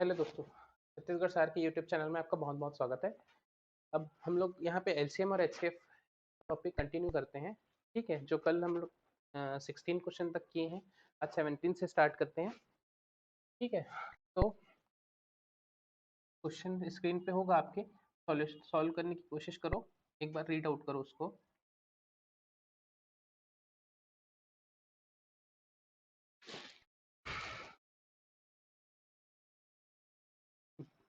Hello दोस्तों, छत्तीसगढ़ सार के यूट्यूब चैनल में आपका बहुत बहुत स्वागत है। अब हम लोग यहाँ पे एलसीएम और एचसीएफ टॉपिक कंटिन्यू करते हैं। ठीक है, जो कल हम लोग 16 क्वेश्चन तक किए हैं, आज 17 से स्टार्ट करते हैं। ठीक है, तो क्वेश्चन स्क्रीन पे होगा आपके, सॉल्व करने की कोशिश करो, एक बार रीड आउट करो उसको।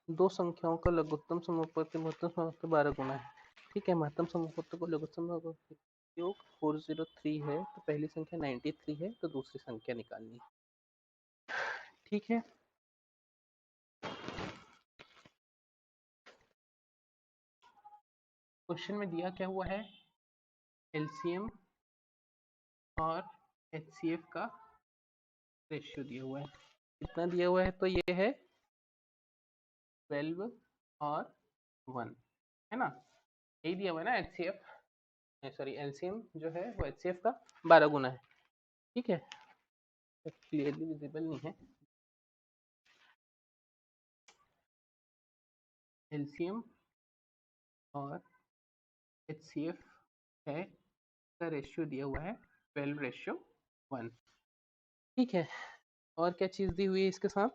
दो संख्याओं का लघुत्तम समूहपत्य महत्तम समूहपत्य 12 गुना है। ठीक है, महत्तम समूहपत्य को लघुत्तम समूहपत्य योग 403 है, तो पहली संख्या 93 है, तो दूसरी संख्या निकालनी है। ठीक है, क्वेश्चन में दिया क्या हुआ है, एलसीएम और एचसीएफ का रेशियो दिया हुआ है। कितना दिया हुआ है, तो ये है 12 और 1, है ना। यही दिया हुआ है ना, एचसीएफ सॉरी एलसीएम जो है वो एचसीएफ का 12 गुना है। ठीक है, क्लियरली विजिबल नहीं है। एलसीएम और एचसीएफ है का रेशियो दिया हुआ है 12:1। ठीक है, और क्या चीज दी हुई है इसके साथ,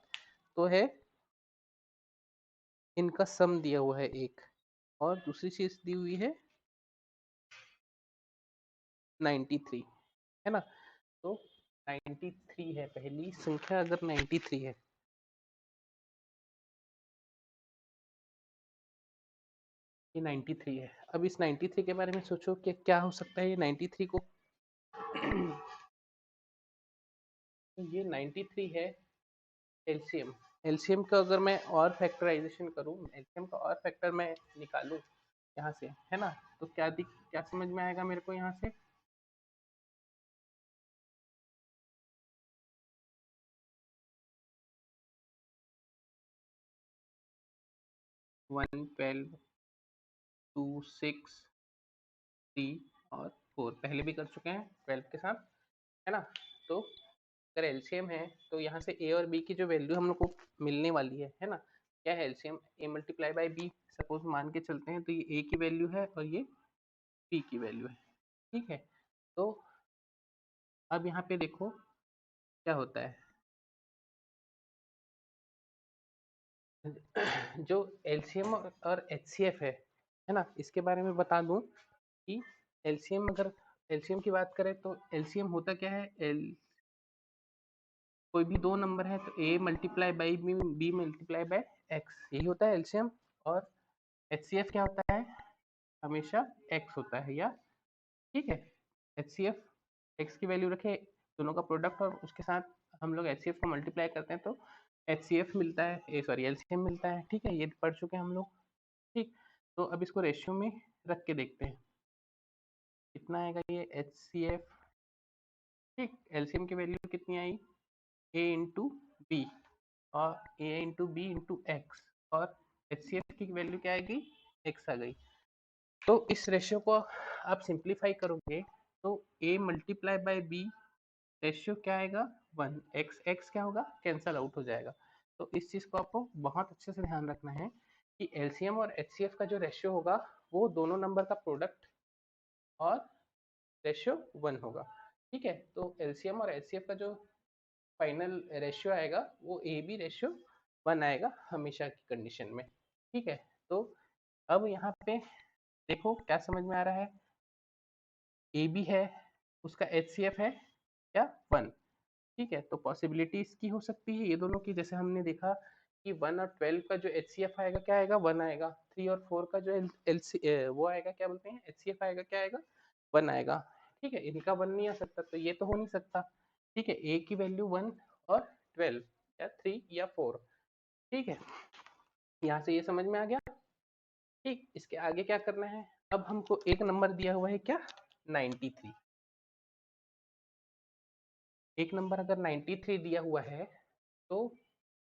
तो है इनका सम दिया हुआ है एक, और दूसरी चीज दी हुई है 93, है ना। तो 93 है पहली संख्या, अगर 93 है, ये 93 है। अब इस 93 के बारे में सोचो कि क्या हो सकता है ये 93 को तो ये 93 है एलसीएम। एलसीएम का अगर मैं और फैक्टराइजेशन करूं, एलसीएम का और फैक्टर मैं निकालूं यहाँ से, है ना, तो क्या समझ में आएगा मेरे को यहाँ से, 1, 12, 2, 6, 3 और 4 पहले भी कर चुके हैं 12 के साथ, है ना। तो अगर एलसीएम है तो यहाँ से ए और बी की जो वैल्यू हम लोग को मिलने वाली है ना, क्या है LCM, A multiply by B suppose मान के चलते हैं, तो ये ए की वैल्यू है और ये बी की वैल्यू है। ठीक है, तो अब यहाँ पे देखो क्या होता है। जो एलसीएम और एचसीएफ है ना, इसके बारे में बता दूं कि एलसीएम, अगर एलसीएम की बात करें तो एलसीएम होता क्या है, कोई भी दो नंबर है तो a multiply by b multiply by x, यही होता है एलसीएम। और एचसीएफ क्या होता है, हमेशा एक्स होता है, या ठीक है, एचसीएफ एक्स की वैल्यू रखे, दोनों का प्रोडक्ट, और उसके साथ हम लोग एचसीएफ को मल्टीप्लाई करते हैं तो एचसीएफ मिलता है, ए सॉरी एलसीएम मिलता है। ठीक है, ये पढ़ चुके हैं हम लोग। ठीक, तो अब इसको रेशियो में रख के देखते हैं कितना आएगा ये एचसीएफ। ठीक, एलसीएम की वैल्यू कितनी आई, ए इंटू बी, और ए इंटू बी इंटू एक्स, और एचसीएफ की वैल्यू क्या आएगी, एक्स आ गई। तो इस रेशियो को आप सिंप्लीफाई करोगे तो a multiply by B ratio क्या आएगा, 1, एक्स एक्स क्या होगा, कैंसल आउट हो जाएगा। तो इस चीज को आपको बहुत अच्छे से ध्यान रखना है कि एलसीएम और एचसीएफ का जो रेशियो होगा वो दोनों नंबर का प्रोडक्ट और रेशियो 1 होगा। ठीक है, तो एलसीएम और एचसीएफ का जो फाइनल रेशियो आएगा वो ए बी रेशियो 1 आएगा हमेशा की कंडीशन में। ठीक है, तो अब यहाँ पे देखो क्या समझ में आ रहा है, ए बी है, उसका एच सी एफ है क्या, 1। ठीक है, तो पॉसिबिलिटी इसकी हो सकती है ये दोनों की, जैसे हमने देखा कि 1 और 12 का जो एच सी एफ आएगा क्या आएगा, 1 आएगा। 3 और 4 का जो वो आएगा, क्या बोलते हैं, एच सी एफ आएगा, क्या आएगा, 1 आएगा। ठीक है, इनका 1 नहीं आ सकता, तो ये तो हो नहीं सकता। ठीक है, ए की वैल्यू 1 और 12 या 3 या 4। ठीक है, यहाँ से ये समझ में आ गया। ठीक, इसके आगे क्या करना है, अब हमको एक नंबर दिया हुआ है क्या, 93। एक नंबर अगर 93 दिया हुआ है, तो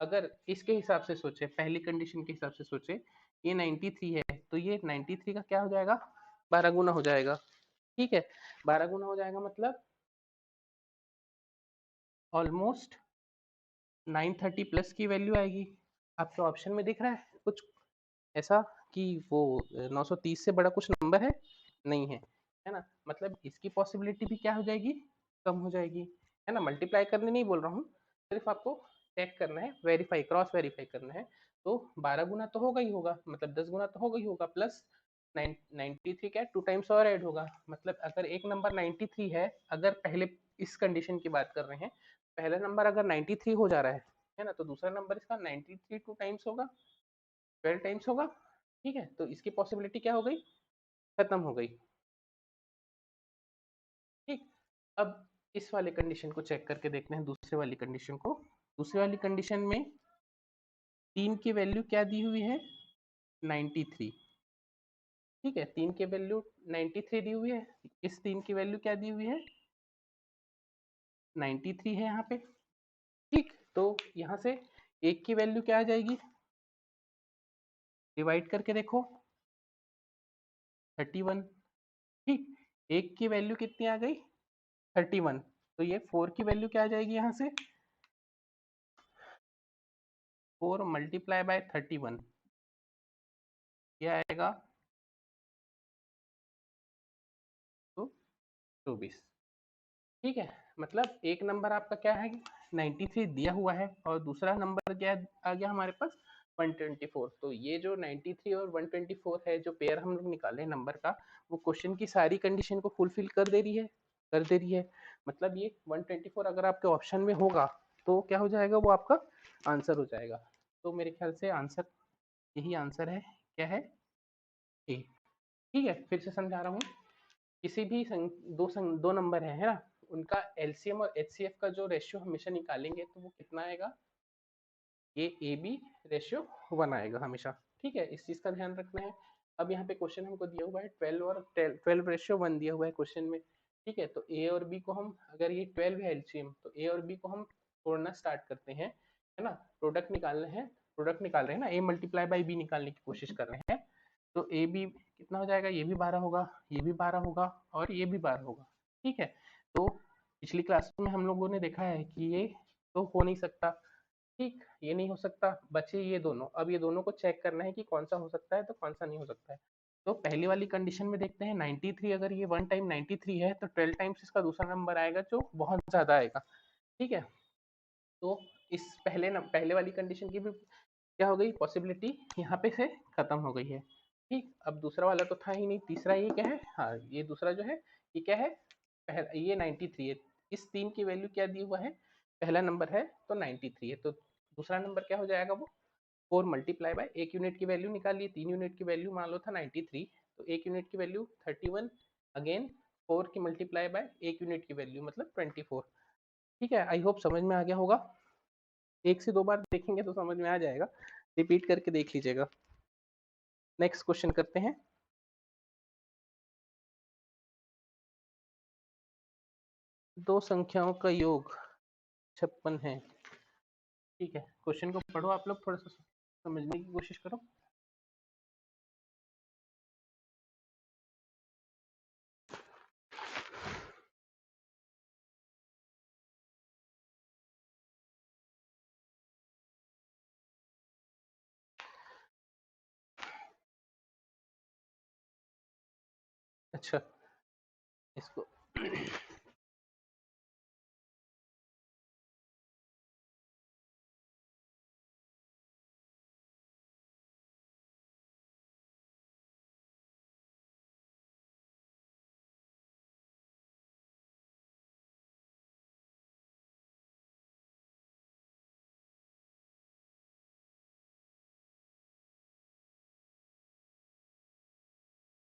अगर इसके हिसाब से सोचे, पहली कंडीशन के हिसाब से सोचे, ये 93 है, तो ये 93 का क्या हो जाएगा, 12 गुना हो जाएगा। ठीक है, 12 गुना हो जाएगा मतलब ऑलमोस्ट 930 प्लस की वैल्यू आएगी। आपके ऑप्शन में दिख रहा है कुछ ऐसा कि वो 930 से बड़ा कुछ नंबर है? नहीं है, है ना? मतलब इसकी पॉसिबिलिटी भी क्या हो जाएगी? कम हो जाएगी, है ना? मल्टीप्लाई करने नहीं बोल रहा हूँ, सिर्फ आपको चेक करना है, वेरीफाई, क्रॉस वेरीफाई करना है। तो 12 गुना तो होगा ही होगा, मतलब 10 गुना तो होगा ही होगा, प्लस 93 क्या 2 टाइम्स और ऐड होगा। मतलब अगर एक नंबर 93 है, अगर पहले इस कंडीशन की बात कर रहे हैं, पहला नंबर अगर 93 हो जा रहा है ना? तो दूसरा नंबर इसका 93 2 टाइम्स होगा, 12 टाइम्स होगा। ठीक है, तो इसकी पॉसिबिलिटी क्या हो गई? खत्म हो गई। ठीक, अब इस वाले कंडीशन को चेक करके देखते हैं, दूसरे वाली कंडीशन को। दूसरे वाली कंडीशन में 3 की वैल्यू क्या दी हुई है? 93। ठीक है, 3 की वैल्यू 93 दी हुई है, इस 3 की वैल्यू क्या दी हुई है? 93 है यहाँ पे। ठीक, तो यहाँ से एक की वैल्यू क्या आ जाएगी? डिवाइड करके देखो, 31। ठीक, एक की वैल्यू कितनी आ गई? 31। तो ये 4 की वैल्यू क्या आ जाएगी यहाँ से? 4 मल्टीप्लाई बाय 31, ये आएगा तो 24। ठीक है, मतलब एक नंबर आपका क्या है? 93 दिया हुआ है, और दूसरा नंबर क्या आ गया हमारे पास? 124। तो ये जो 93 और 124 है, जो पेयर हम लोग निकाले नंबर का, वो क्वेश्चन की सारी कंडीशन को फुलफिल कर दे रही है, कर दे रही है। मतलब ये 124 अगर आपके ऑप्शन में होगा तो क्या हो जाएगा? वो आपका आंसर हो जाएगा। तो मेरे ख्याल से आंसर, यही आंसर है। क्या है? ए। ठीक है, फिर से समझा रहा हूँ। किसी भी दो नंबर है ना, उनका एलसीएम और एचसीएफ का जो रेशियो हमेशा निकालेंगे तो वो कितना आएगा? ये ए बी रेशियो 1 आएगा हमेशा। ठीक है, इस चीज का ध्यान रखना है। अब यहाँ पे क्वेश्चन हमको दिया हुआ है 12 और 12 रेशियो 1 दिया हुआ है क्वेश्चन में। ठीक है, तो ए और बी को हम, अगर ये 12 है एलसीएम, तो ए और बी को हम तोड़ना स्टार्ट करते हैं, है ना? प्रोडक्ट निकालना है, प्रोडक्ट निकाल रहे हैं ना, ए मल्टीप्लाई बाई बी निकालने की कोशिश कर रहे हैं। तो ए बी कितना हो जाएगा? ये भी 12 होगा, ये भी 12 होगा, और ये भी 12 होगा। ठीक है, तो पिछली क्लास में हम लोगों ने देखा है कि ये तो हो नहीं सकता। ठीक, ये नहीं हो सकता, बचे ये दोनों। अब ये दोनों को चेक करना है कि कौन सा हो सकता है तो कौन सा नहीं हो सकता है। तो पहली वाली कंडीशन में देखते हैं 93, अगर ये 1 टाइम 93 है तो 12 टाइम्स इसका दूसरा नंबर आएगा जो बहुत ज्यादा आएगा। ठीक है, तो इस पहले वाली कंडीशन की भी क्या हो गई? पॉसिबिलिटी यहाँ पे से खत्म हो गई है। ठीक, अब दूसरा वाला तो था ही नहीं, तीसरा ये क्या है? हाँ, ये दूसरा जो है, ये क्या है? ये 93 है, इस 3 की वैल्यू क्या दी हुआ है? पहला नंबर है तो 93 है, तो दूसरा नंबर क्या हो जाएगा? वो 4 मल्टीप्लाई बाय, एक यूनिट की वैल्यू निकालिए, 3 यूनिट की वैल्यू मान लो था 93, तो एक यूनिट की वैल्यू 31, अगेन 4 की मल्टीप्लाई बाय एक यूनिट की वैल्यू मतलब 24। ठीक है, आई होप समझ में आ गया होगा। एक से दो बार देखेंगे तो समझ में आ जाएगा, रिपीट करके देख लीजिएगा। नेक्स्ट क्वेश्चन करते हैं। दो संख्याओं का योग 56 है। ठीक है, क्वेश्चन को पढ़ो आप लोग, थोड़ा सा समझने की कोशिश करो। अच्छा, इसको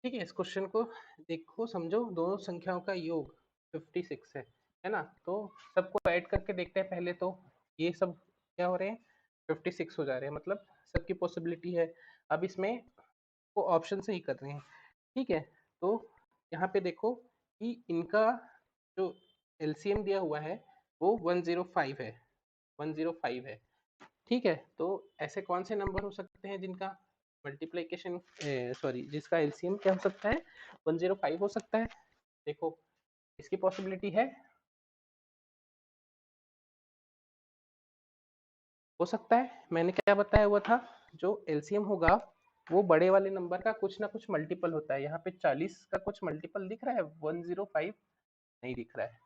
ठीक है, इस क्वेश्चन को देखो, समझो। दोनों संख्याओं का योग 56 है ना? तो सबको ऐड करके देखते हैं पहले तो। ये सब क्या हो रहे हैं? 56 हो जा रहे हैं, मतलब सबकी पॉसिबिलिटी है। अब इसमें वो ऑप्शन से ही कर रहे हैं। ठीक है, तो यहाँ पे देखो कि इनका जो एलसीएम दिया हुआ है वो 105 है, 105 है। ठीक है, तो ऐसे कौन से नंबर हो सकते हैं जिनका मल्टीप्लिकेशन, सॉरी, जिसका एलसीएम क्या हो सकता है? 105 हो सकता है। देखो, इसकी पॉसिबिलिटी है हो सकता है मैंने क्या बताया हुआ था, जो एलसीएम होगा वो बड़े वाले नंबर का कुछ ना कुछ मल्टीपल होता है। यहाँ पे 40 का कुछ मल्टीपल दिख रहा है, 105 नहीं दिख रहा है,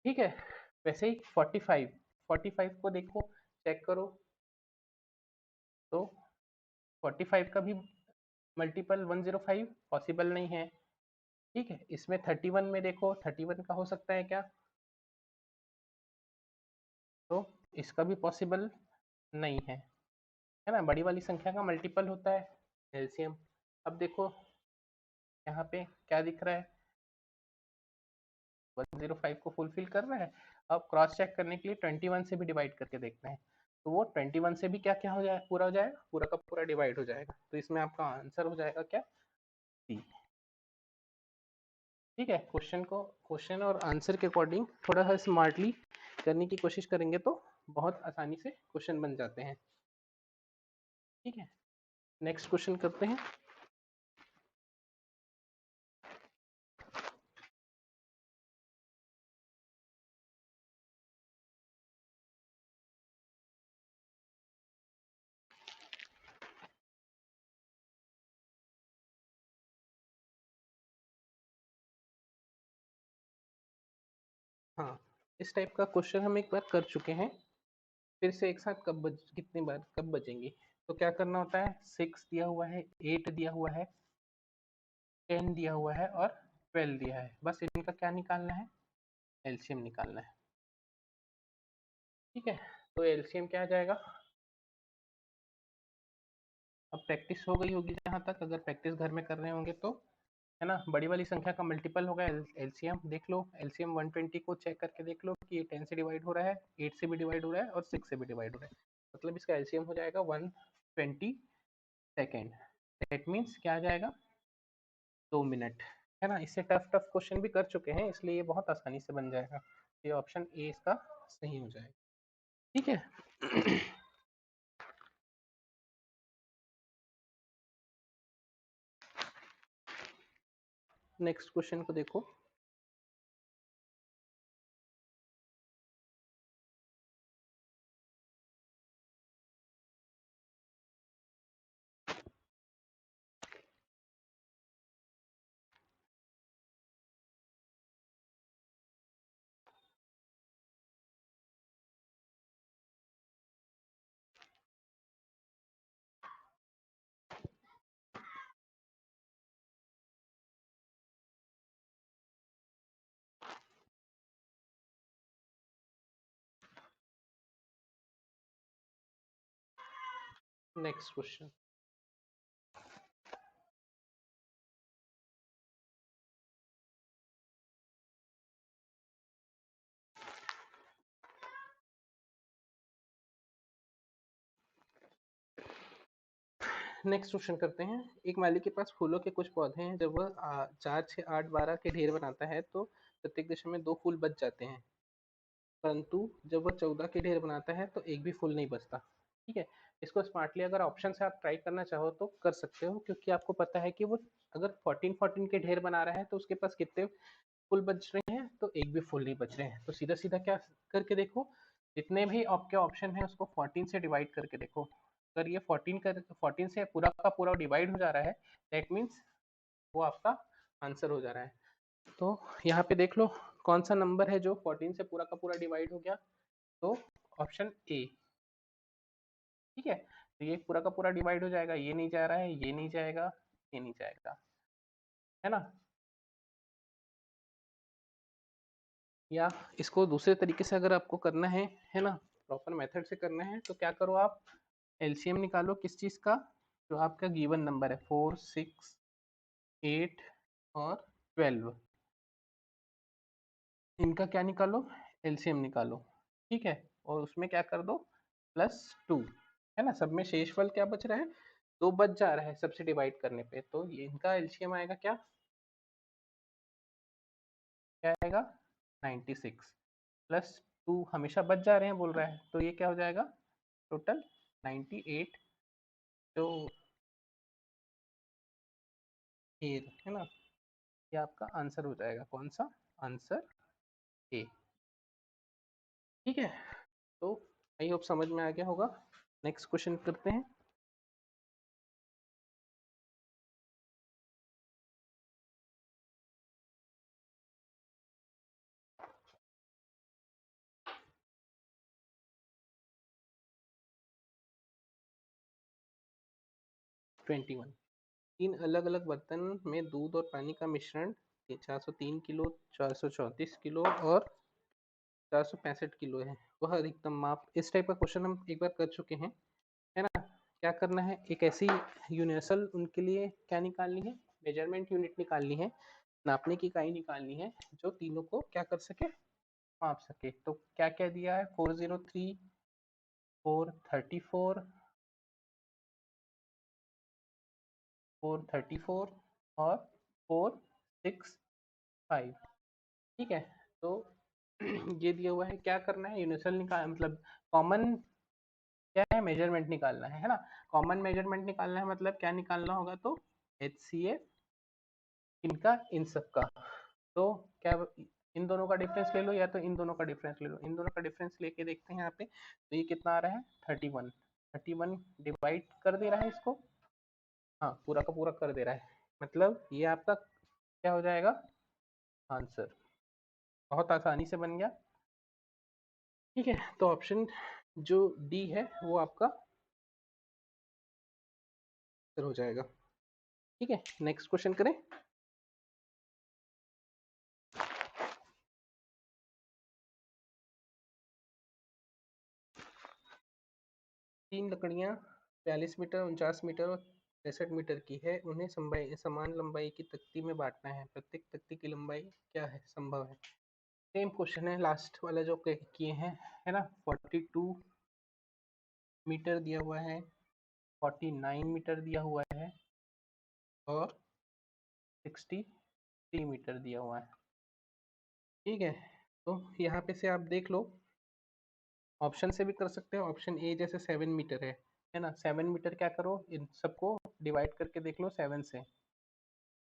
ठीक है। वैसे ही 45 को देखो, चेक करो तो 45 का भी मल्टीपल 105 पॉसिबल नहीं है, ठीक है। इसमें 31 में देखो, 31 का हो सकता है क्या, तो इसका भी पॉसिबल नहीं है ना। बड़ी वाली संख्या का मल्टीपल होता है एलसीएम। अब देखो यहाँ पे क्या दिख रहा है, 105 को फुलफिल कर रहा है। अब क्रॉस चेक करने के लिए 21 से भी डिवाइड करके देखते हैं, तो वो 21 से भी क्या क्या हो जाए, पूरा हो जाएगा, पूरा का पूरा डिवाइड हो जाएगा। तो इसमें आपका आंसर हो जाएगा क्या, सी। ठीक है, क्वेश्चन और आंसर के अकॉर्डिंग थोड़ा सा स्मार्टली करने की कोशिश करेंगे तो बहुत आसानी से क्वेश्चन बन जाते हैं, ठीक है। नेक्स्ट क्वेश्चन करते हैं। हाँ, इस टाइप का क्वेश्चन हम एक बार कर चुके हैं, फिर से एक साथ कितनी बार कब बचेंगे। तो क्या करना होता है, 6 दिया हुआ है, 8 दिया हुआ है, 10 दिया हुआ है और 12 दिया है, बस इनका क्या निकालना है, एलसीएम निकालना है, ठीक है। तो एलसीएम क्या आ जाएगा, अब प्रैक्टिस हो गई होगी जहाँ तक, अगर प्रैक्टिस घर में कर रहे होंगे तो, है ना। बड़ी वाली संख्या का मल्टीपल होगा एलसीएम, देख लो एलसीएम 120 को चेक करके देख लो कि ये 10 से डिवाइड हो रहा है, 8 से भी डिवाइड हो रहा है और 6 से भी डिवाइड हो रहा है, मतलब इसका एलसीएम हो जाएगा 120 सेकेंड। दैट मीन्स क्या आ जाएगा, 2 मिनट, है ना। इससे टफ टफ क्वेश्चन भी कर चुके हैं, इसलिए ये बहुत आसानी से बन जाएगा। ये ऑप्शन ए इसका सही हो जाएगा, ठीक है। नेक्स्ट क्वेश्चन को देखो। नेक्स्ट क्वेश्चन, नेक्स्ट क्वेश्चन करते हैं। एक माली के पास फूलों के कुछ पौधे हैं, जब वह 4, 6, 8, 12 के ढेर बनाता है तो प्रत्येक दिशा में 2 फूल बच जाते हैं, परंतु जब वह 14 के ढेर बनाता है तो एक भी फूल नहीं बचता, ठीक है। इसको स्मार्टली अगर ऑप्शन से आप ट्राई करना चाहो तो कर सकते हो, क्योंकि आपको पता है कि वो अगर 14 के ढेर बना रहा है तो उसके पास कितने फुल बच रहे हैं, तो एक भी फुल नहीं बच रहे हैं। तो सीधा सीधा क्या करके देखो, जितने भी आपके ऑप्शन है उसको 14 से डिवाइड करके देखो। अगर ये 14 से पूरा का पूरा डिवाइड हो जा रहा है, दैट मीन्स वो आपका आंसर हो जा रहा है। तो यहाँ पे देख लो कौन सा नंबर है जो 14 से पूरा का पूरा डिवाइड हो गया, तो ऑप्शन ए, ठीक है। तो ये पूरा का पूरा डिवाइड हो जाएगा, ये नहीं जा रहा है, ये नहीं जाएगा, ये नहीं जाएगा, है ना। या इसको दूसरे तरीके से अगर आपको करना है ना, प्रॉपर मेथड से करना है, तो क्या करो आप, एलसीएम निकालो किस चीज़ का, जो आपका गिवन नंबर है 4, 6, 8 और 12, इनका क्या निकालो, एलसीएम निकालो, ठीक है। और उसमें क्या कर दो, +2, है ना। सब में शेषफल क्या बच रहा है, 2 बच जा रहा है सबसे डिवाइड करने पे, तो ये इनका एलसीएम आएगा क्या, क्या आएगा, 96, +2 हमेशा बच जा रहे हैं बोल रहा है, तो ये क्या हो जाएगा, टोटल 98 जो हेयर, है ना। ये आपका आंसर हो जाएगा, कौन सा, आंसर ए, ठीक है। तो आई होप समझ में आ गया होगा। नेक्स्ट क्वेश्चन करते हैं। Twenty one. 3 अलग-अलग बर्तन में दूध और पानी का मिश्रण 403 किलो, 434 किलो और 465 किलो है। वह अधिकतम माप। इस टाइप का क्वेश्चन हम एक बार कर चुके हैं, है ना? क्या करना है, एक ऐसी यूनिवर्सल उनके लिए क्या निकालनी है, मेजरमेंट यूनिट निकालनी है, नापने की इकाई निकालनी है, जो तीनों को क्या कर सके, माप सके। तो क्या क्या दिया है, 403, 434, 434 और 465। ठीक है, तो ये दिया हुआ है। क्या करना है, यूनिवर्सल निकाल मतलब कॉमन क्या है, मेजरमेंट निकालना है ना? कॉमन मेजरमेंट निकालना है मतलब क्या निकालना होगा, तो HCF इनका इन सब का। तो क्या, इन दोनों का डिफरेंस ले लो या तो इन दोनों का डिफरेंस ले लो। इन दोनों का डिफरेंस लेके देखते हैं यहाँ पे, तो ये कितना आ रहा है, 31। 31 डिवाइड कर दे रहा है इसको, हाँ पूरा का पूरा कर दे रहा है, मतलब ये आपका क्या हो जाएगा, आंसर। बहुत आसानी से बन गया। ठीक है, तो ऑप्शन जो डी है वो आपका आंसर हो जाएगा। ठीक है, नेक्स्ट क्वेश्चन करें। 3 लकड़ियाँ 42 मीटर, 49 मीटर और 63 मीटर की है। उन्हें समान लंबाई की तख्ती में बांटना है। प्रत्येक तख्ती की लंबाई क्या है, संभव है। सेम क्वेश्चन है लास्ट वाला जो किए हैं, है ना? 42 मीटर दिया हुआ है, 49 मीटर दिया हुआ है और 63 मीटर दिया हुआ है। ठीक है, तो यहाँ पे से आप देख लो, ऑप्शन से भी कर सकते हो। ऑप्शन ए जैसे 7 मीटर है ना? 7 मीटर क्या करो, इन सबको डिवाइड करके देख लो 7 से, है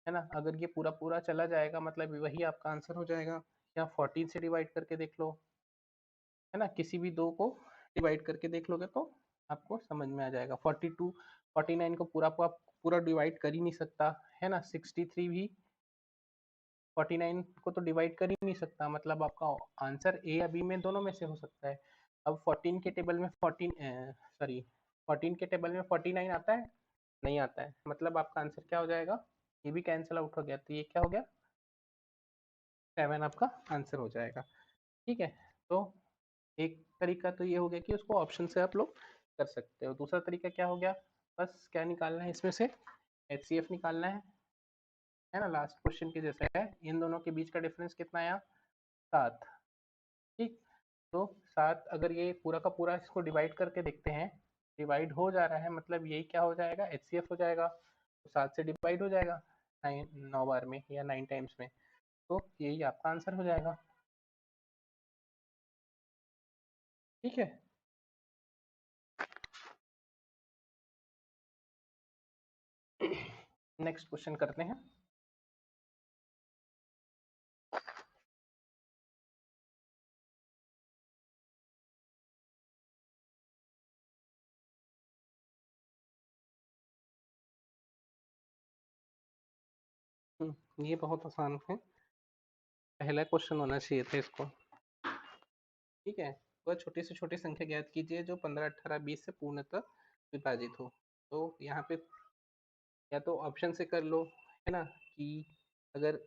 ना? अगर ये पूरा पूरा चला जाएगा मतलब वही आपका आंसर हो जाएगा। या 14 से डिवाइड करके देख लो, है ना? किसी भी दो को डिवाइड करके देख लोगे तो आपको समझ में आ जाएगा। 42 49 को पूरा पूरा पूरा डिवाइड कर ही नहीं सकता, है ना? 63 भी 49 को तो डिवाइड कर ही नहीं सकता, मतलब आपका आंसर ए या बी में दोनों में से हो सकता है। अब 14 के टेबल में 14 के टेबल में 49 आता है, नहीं आता है, मतलब आपका आंसर क्या हो जाएगा, ये भी कैंसिल आउट हो गया, तो ये क्या हो गया, 7 आपका आंसर हो जाएगा। ठीक है, तो एक तरीका तो ये हो गया कि उसको ऑप्शन से आप लोग कर सकते हो। दूसरा तरीका क्या हो गया, बस क्या निकालना है इसमें से, HCF निकालना है ना? लास्ट क्वेश्चन के जैसा है। इन दोनों के बीच का डिफरेंस कितना आया, 7। ठीक, तो 7 अगर ये पूरा का पूरा इसको डिवाइड करके देखते हैं, डिवाइड हो जा रहा है, मतलब यही क्या हो जाएगा, HCF हो जाएगा। तो 7 से डिवाइड हो जाएगा 9 बार में या 9 टाइम्स में, तो यही आपका आंसर हो जाएगा। ठीक है, नेक्स्ट क्वेश्चन करते हैं। ये बहुत आसान है, पहला क्वेश्चन होना चाहिए था इसको। ठीक है, वह छोटी से छोटी संख्या ज्ञात कीजिए जो 15, 18, 20 से पूर्णतः विभाजित हो। तो यहाँ पे या तो ऑप्शन से कर लो, है ना? कि अगर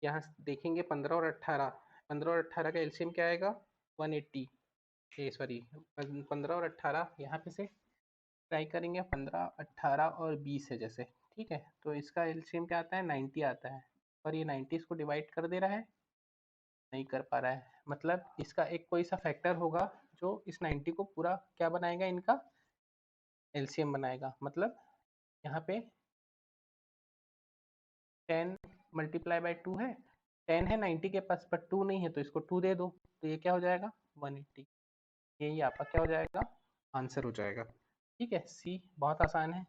यहाँ देखेंगे 15 और 18, 15 और 18 का एलसीएम क्या आएगा, 180, सॉरी 15 और 18 यहाँ पे से ट्राई करेंगे। 15, 18 और 20 है जैसे, ठीक है, तो इसका एलसीएम क्या आता है, 90 आता है। और ये 90 इसको डिवाइड कर दे रहा है, नहीं कर पा रहा है, मतलब इसका एक कोई सा फैक्टर होगा जो इस 90 को पूरा क्या बनाएगा, इनका एलसीएम बनाएगा। मतलब यहाँ पे 10 मल्टीप्लाई बाई 2 है, 10 है 90 के पास पर 2 नहीं है, तो इसको 2 दे दो, तो ये क्या हो जाएगा, 180। यही आपका क्या हो जाएगा, आंसर हो जाएगा। ठीक है, सी बहुत आसान है।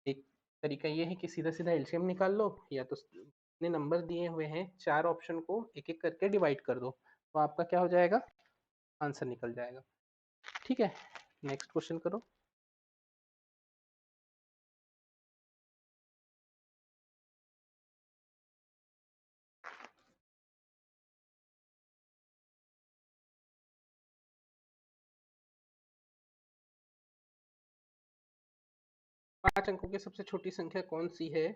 एक तरीका ये है कि सीधा सीधा एलसीएम निकाल लो, या तो इतने नंबर दिए हुए हैं, 4 ऑप्शन को एक एक करके डिवाइड कर दो, तो आपका क्या हो जाएगा, आंसर निकल जाएगा। ठीक है, नेक्स्ट क्वेश्चन करो। पांच अंकों की सबसे छोटी संख्या कौन सी है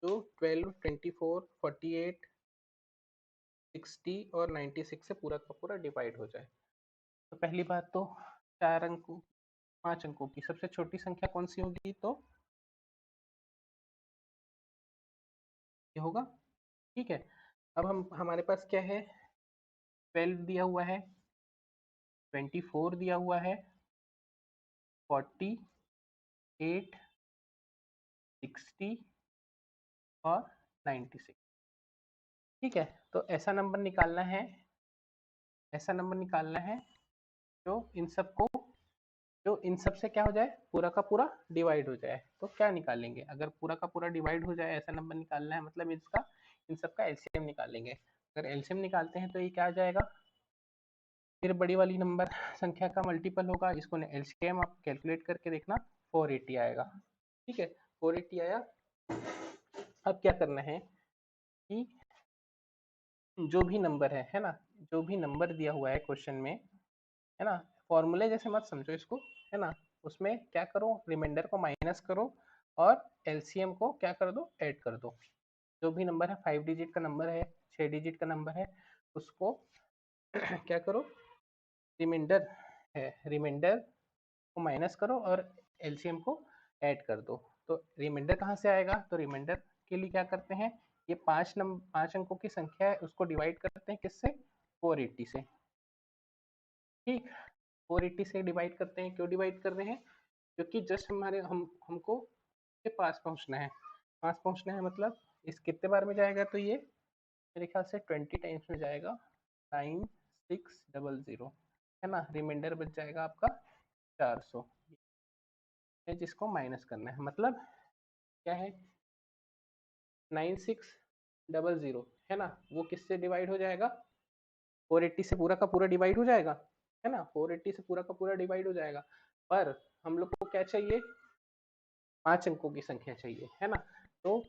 जो 12, 24, 48, 60 और 96 से पूरा का पूरा डिवाइड हो जाए? तो पहली बात तो चार अंकों, पांच अंकों की सबसे छोटी संख्या कौन सी होगी? तो ये होगा। ठीक है, अब हम हमारे पास क्या है? 12 दिया हुआ है, 24 दिया हुआ है, 48, 60 और 96। ठीक है, तो ऐसा नंबर निकालना है, ऐसा नंबर निकालना है जो इन सबको, जो इन सब से क्या हो जाए? पूरा का पूरा डिवाइड हो जाए। तो क्या निकालेंगे? अगर पूरा का पूरा डिवाइड हो जाए ऐसा नंबर निकालना है, मतलब इसका, इन सब का एलसीएम निकालेंगे। अगर एलसीएम निकालते हैं तो ये क्या आ जाएगा? फिर बड़ी वाली नंबर संख्या का मल्टीपल होगा, इसको एलसीएम आप कैलकुलेट करके देखना, 480 आएगा। ठीक है, 480 आया। अब क्या करना है कि जो भी नंबर है ना, जो भी नंबर दिया हुआ है क्वेश्चन में, है ना, फॉर्मूले जैसे मत समझो इसको, है ना, उसमें क्या करो? रिमाइंडर को माइनस करो और एलसीएम को क्या कर दो? ऐड कर दो। जो भी नंबर है, 5 डिजिट का नंबर है, 6 डिजिट का नंबर है, उसको क्या करो? रिमाइंडर है, रिमाइंडर को माइनस करो और एलसीएम को ऐड कर दो। तो रिमाइंडर कहाँ से आएगा? तो रिमाइंडर के लिए क्या करते हैं? ये पांच अंकों की संख्या है, उसको डिवाइड करते हैं किससे? 480 से। ठीक, 480 से डिवाइड करते हैं। क्यों डिवाइड कर रहे हैं? क्योंकि जस्ट हमारे हमको के पास पहुंचना है, पास पहुंचना है, मतलब इस कितने बार में जाएगा? तो ये मेरे ख्याल से 20 टाइम्स में जाएगा, 9600, है ना। रिमाइंडर बच जाएगा आपका 400, जिसको माइनस करना है। मतलब क्या है? 9600, है ना, वो किससे डिवाइड हो जाएगा? 480 से पूरा का पूरा डिवाइड हो जाएगा, है ना, 480 से पूरा का पूरा डिवाइड हो जाएगा। पर हम लोग को क्या चाहिए? पांच अंकों की संख्या चाहिए, है ना। तो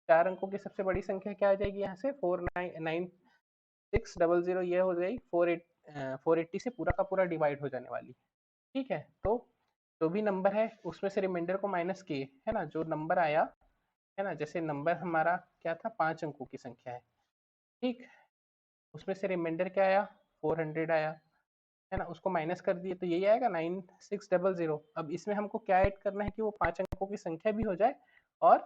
चार अंकों की सबसे बड़ी संख्या क्या आ जाएगी यहाँ से? 49600, ये हो जाएगी 480 से पूरा का पूरा डिवाइड हो जाने वाली। ठीक है, तो जो भी नंबर है उसमें से रिमाइंडर को माइनस किए, है ना, जो नंबर आया, है ना, जैसे नंबर हमारा क्या था? पांच अंकों की संख्या है। ठीक, उसमें से रिमाइंडर क्या आया? 400 आया, है ना, उसको माइनस कर दिए तो यही आएगा 9600। अब इसमें हमको क्या ऐड करना है कि वो पांच अंकों की संख्या भी हो जाए और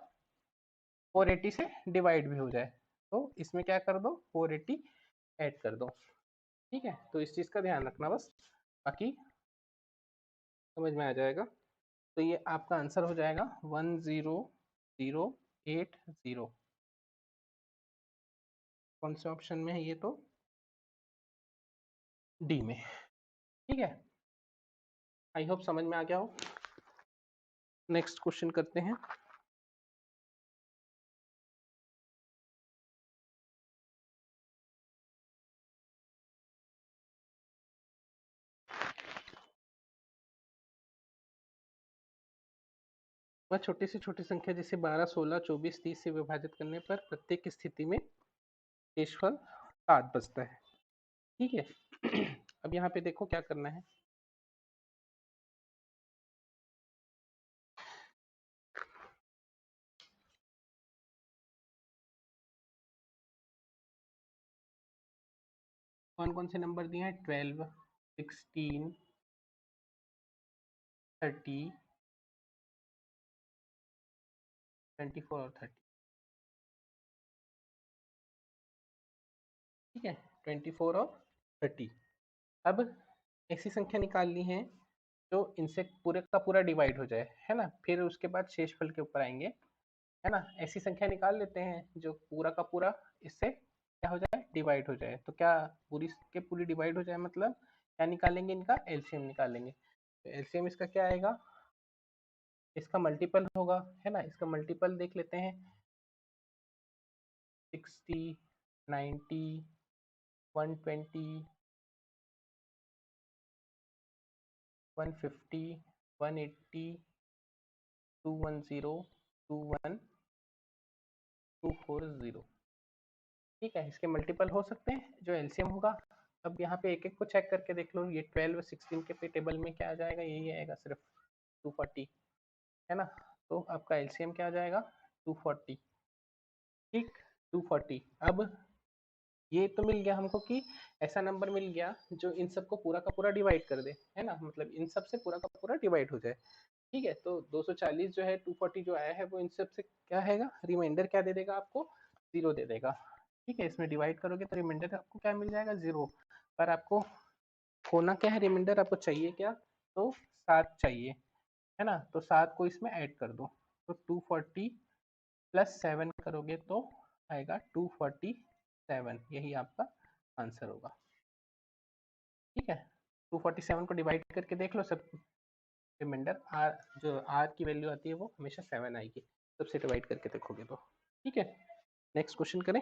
480 से डिवाइड भी हो जाए। तो इसमें क्या कर दो? 480 ऐड कर दो। ठीक है, तो इस चीज़ का ध्यान रखना बस, बाकी समझ में आ जाएगा। तो ये आपका आंसर हो जाएगा 10080। कौन से ऑप्शन में है ये? तो डी में। ठीक है, आई होप समझ में आ गया हो। नेक्स्ट क्वेश्चन करते हैं। वह छोटी से छोटी संख्या जिसे 12, 16, 24, 30 से विभाजित करने पर प्रत्येक स्थिति में शेषफल 7 बचता है। ठीक है, अब यहाँ पे देखो क्या करना है। कौन कौन से नंबर दिए हैं? 12, 16, 30, 24 और 30। ठीक है, 24 और 30। अब ऐसी संख्या निकालनी है जो इनसे पूरे का पूरा डिवाइड हो जाए, है ना, फिर उसके बाद शेषफल के ऊपर आएंगे, है ना। ऐसी संख्या निकाल लेते हैं जो पूरा का पूरा इससे क्या हो जाए? डिवाइड हो जाए। तो क्या पूरी के पूरी डिवाइड हो जाए, मतलब क्या निकालेंगे? इनका एलसीएम निकालेंगे। तो एलसीएम इसका क्या आएगा? इसका मल्टीपल होगा, है ना, इसका मल्टीपल देख लेते हैं। 60, 90, 120, 150, 180, 210, 21, 240। ठीक है, इसके मल्टीपल हो सकते हैं जो एलसीएम होगा। अब यहाँ पे एक एक को चेक करके देख लो, ये 12 और 16 के पे टेबल में क्या आ जाएगा, यही आएगा सिर्फ 240, है ना। तो आपका एलसीएम क्या आ जाएगा, 240। ठीक, 240। अब ये तो मिल गया हमको कि ऐसा नंबर मिल गया जो इन सबको पूरा का पूरा डिवाइड कर दे, है ना, मतलब इन सब से पूरा का पूरा डिवाइड हो जाए। ठीक है, तो 240 जो है 240 जो आया है वो इन सब से क्या है, रिमाइंडर क्या दे देगा आपको, 0 दे देगा। ठीक है, इसमें डिवाइड करोगे तो रिमाइंडर आपको क्या मिल जाएगा, 0। पर आपको होना क्या है, रिमाइंडर आपको चाहिए क्या, तो 7 चाहिए, है ना। तो 7 को इसमें ऐड कर दो, तो 240 प्लस 7 करोगे तो आएगा 247, यही आपका आंसर होगा। ठीक है, 247 को डिवाइड करके देख लो सब, रिमाइंडर आर, जो आर की वैल्यू आती है वो हमेशा 7 आएगी, सबसे डिवाइड करके देखोगे तो। ठीक है, नेक्स्ट क्वेश्चन करें।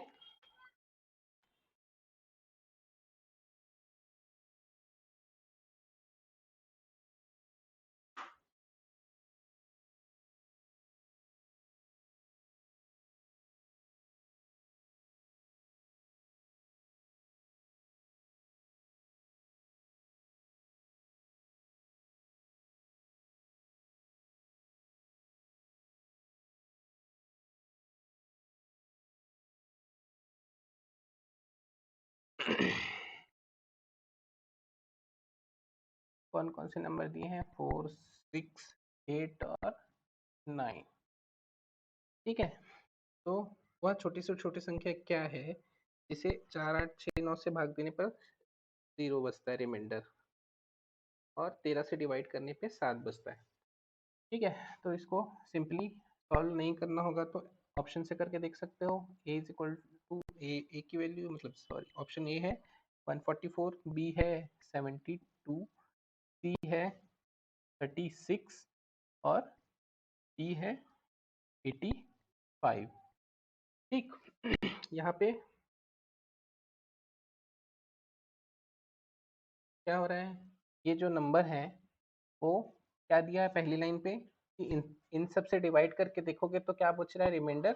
कौन कौन से नंबर दिए हैं, 4, 6, 8 और 9। ठीक है, तो वह छोटी से छोटी संख्या क्या है जिसे 4, 8, 6, 9 से भाग देने पर 0 बचता है रिमाइंडर, और 13 से डिवाइड करने पे 7 बचता है। ठीक है, तो इसको सिंपली सॉल्व नहीं करना होगा तो ऑप्शन से करके देख सकते हो। ए इज इक्वल टू ए की वैल्यू, मतलब सॉरी, ऑप्शन ए है 144, बी है 72, सी है 36 और डी है 85। ठीक, यहाँ पे क्या हो रहा है, ये जो नंबर है वो क्या दिया है पहली लाइन पे कि इन सब से डिवाइड करके देखोगे तो क्या बच रहा है, रिमाइंडर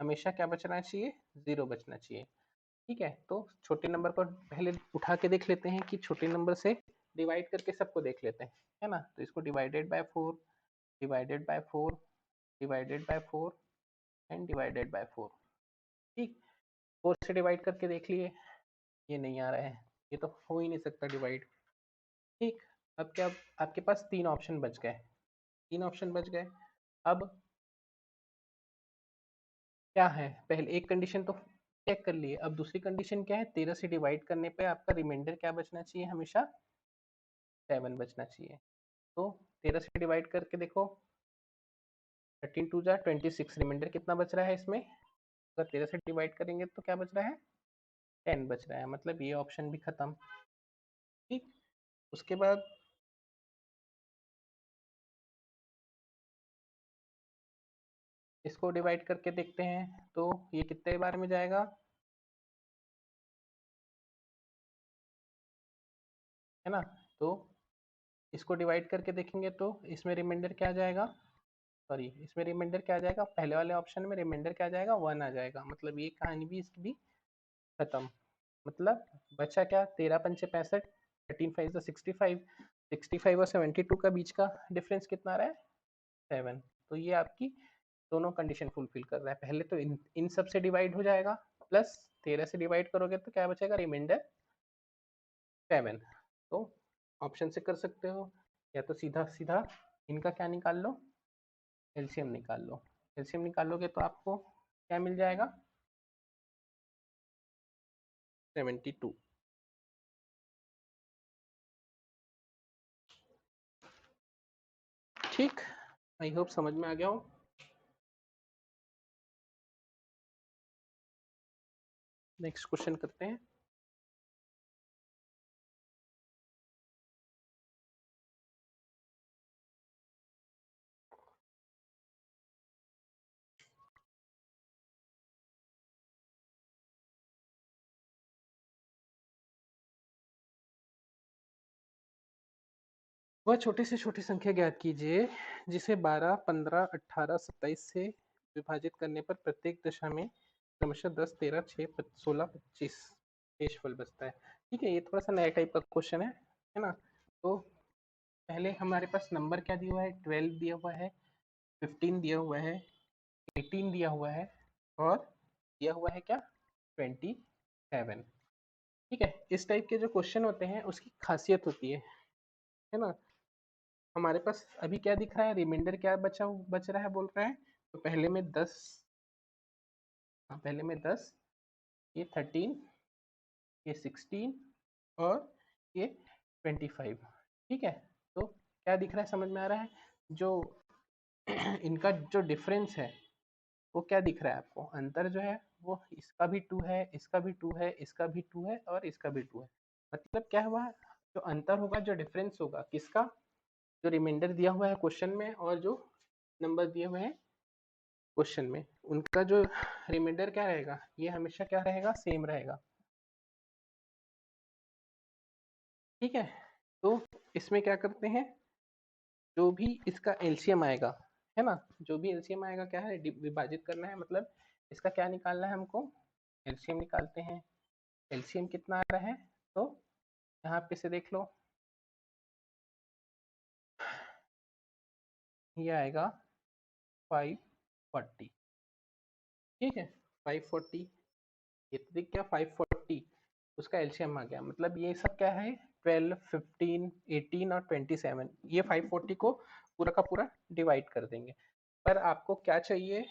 हमेशा क्या बचना चाहिए, 0 बचना चाहिए। ठीक है, तो छोटे नंबर को पहले उठा के देख लेते हैं कि छोटे नंबर से डिवाइड करके सबको देख लेते हैं, है ना। तो इसको divided by 4, divided by 4, divided by 4 and divided by 4। ठीक, 4 से डिवाइड करके देख लिए, ये नहीं आ रहा है, ये तो हो ही नहीं सकता डिवाइड। ठीक, अब क्या, आपके पास 3 ऑप्शन बच गए, 3 ऑप्शन बच गए। अब क्या है, पहले एक कंडीशन तो चेक कर लिए, अब दूसरी कंडीशन क्या है, 13 से डिवाइड करने पे आपका रिमाइंडर क्या बचना चाहिए, हमेशा 7 बचना चाहिए। तो 13 से डिवाइड करके देखो, 13 टू जा 26, रिमाइंडर कितना बच रहा है इसमें, अगर 13 से डिवाइड करेंगे तो क्या बच रहा है, 10 बच रहा है, मतलब ये ऑप्शन भी खत्म। ठीक, उसके बाद इसको डिवाइड करके देखते हैं तो ये कितने बार में जाएगा, है ना। तो इसको डिवाइड करके देखेंगे तो इसमें रिमाइंडर क्या आ जाएगा, सॉरी, इसमें रिमाइंडर क्या आ जाएगा, पहले वाले ऑप्शन में रिमाइंडर क्या आ जाएगा, 1 आ जाएगा, मतलब ये कहानी भी इसकी भी खत्म। मतलब बचा क्या, 13 पंचे 65, 13 5 65, 65 और 72 का बीच का डिफरेंस कितना आ रहा है, 7। तो ये आपकी दोनों कंडीशन फुलफिल कर रहा है। पहले तो इन सब से डिवाइड हो जाएगा, प्लस 13 से डिवाइड करोगे तो क्या बचेगा, रिमाइंडर 7। तो ऑप्शन से कर सकते हो, या तो सीधा सीधा इनका क्या निकाल लो, एलसीएम निकाल लो। एलसीएम निकालोगे तो आपको क्या मिल जाएगा, 72। ठीक, आई होप समझ में आ गया हो। नेक्स्ट क्वेश्चन करते हैं। वह छोटी से छोटी संख्या ज्ञात कीजिए जिसे 12, 15, 18, 27 से विभाजित करने पर प्रत्येक दशा में क्रमशः 10, 13, 6, 16, 25 शेषफल बचता है। ठीक है, ये थोड़ा सा नया टाइप का क्वेश्चन है ना। तो पहले हमारे पास नंबर क्या दिया हुआ है, 12 दिया हुआ है, 15 दिया हुआ है, 18 दिया हुआ है और दिया हुआ है क्या, 27। ठीक है, इस टाइप के जो क्वेश्चन होते हैं उसकी खासियत होती है ना। हमारे पास अभी क्या दिख रहा है, रिमाइंडर क्या बच रहा है बोल रहा है, तो पहले में 10, हाँ पहले में 10, ये 13, ये 16 और ये 25। ठीक है, तो क्या दिख रहा है, समझ में आ रहा है, जो इनका जो डिफरेंस है वो क्या दिख रहा है आपको, अंतर जो है वो इसका भी 2 है, इसका भी 2 है, इसका भी 2 है और इसका भी 2 है। मतलब क्या हुआ, जो अंतर होगा, जो डिफरेंस होगा किसका, जो रिमाइंडर दिया हुआ है क्वेश्चन में और जो नंबर दिए हुए हैं क्वेश्चन में, उनका जो रिमाइंडर क्या रहेगा, ये हमेशा क्या रहेगा, सेम रहेगा। ठीक है, तो इसमें क्या करते हैं, जो भी इसका एलसीएम आएगा, है ना, जो भी एलसीएम आएगा क्या है, विभाजित करना है, मतलब इसका क्या निकालना है हमको, एलसीएम निकालते हैं। एलसीएम कितना आ रहा है, तो यहाँ पे से देख लो, ये आएगा 540। ठीक है, 540, ये तो दिख गया 540, उसका एलसीएम आ गया, मतलब ये सब क्या है, 12, 15, 18 और 27, ये 540 को पूरा का पूरा डिवाइड कर देंगे। पर आपको क्या चाहिए,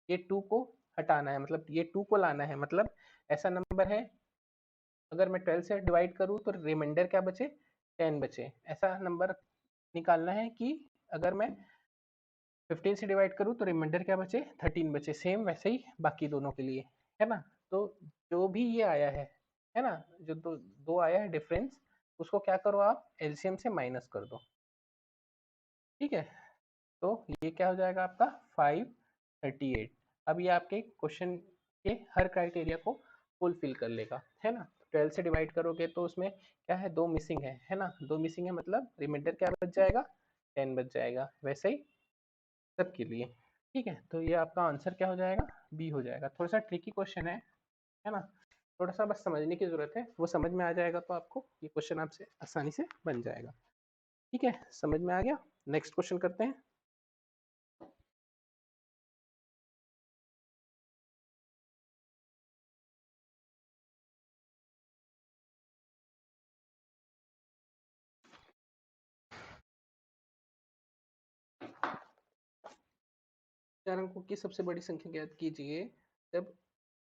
ये 2 को हटाना है, मतलब ये 2 को लाना है, मतलब ऐसा नंबर है, अगर मैं 12 से डिवाइड करूँ तो रिमाइंडर क्या बचे, 10 बचे। ऐसा नंबर निकालना है कि अगर मैं 15 से डिवाइड करूँ तो रिमाइंडर क्या बचे, 13 बचे। सेम वैसे ही बाकी दोनों के लिए, है ना। तो जो भी ये आया है ना, जो दो आया है डिफरेंस, उसको क्या करो आप, एलसीएम से माइनस कर दो। ठीक है, तो ये क्या हो जाएगा आपका 538। अब ये आपके क्वेश्चन के हर क्राइटेरिया को फुलफिल कर लेगा, है ना। 12 से डिवाइड करोगे तो उसमें क्या है, 2 मिसिंग है ना, 2 मिसिंग है, मतलब रिमाइंडर क्या बच जाएगा, 10 बच जाएगा, वैसे ही सबके लिए। ठीक है, तो ये आपका आंसर क्या हो जाएगा, बी हो जाएगा। थोड़ा सा ट्रिकी क्वेश्चन है ना, थोड़ा सा बस समझने की जरूरत है, वो समझ में आ जाएगा तो आपको ये क्वेश्चन आपसे आसानी से बन जाएगा। ठीक है, समझ में आ गया, नेक्स्ट क्वेश्चन करते हैं। चार अंकों की सबसे बड़ी संख्या ज्ञात कीजिए जब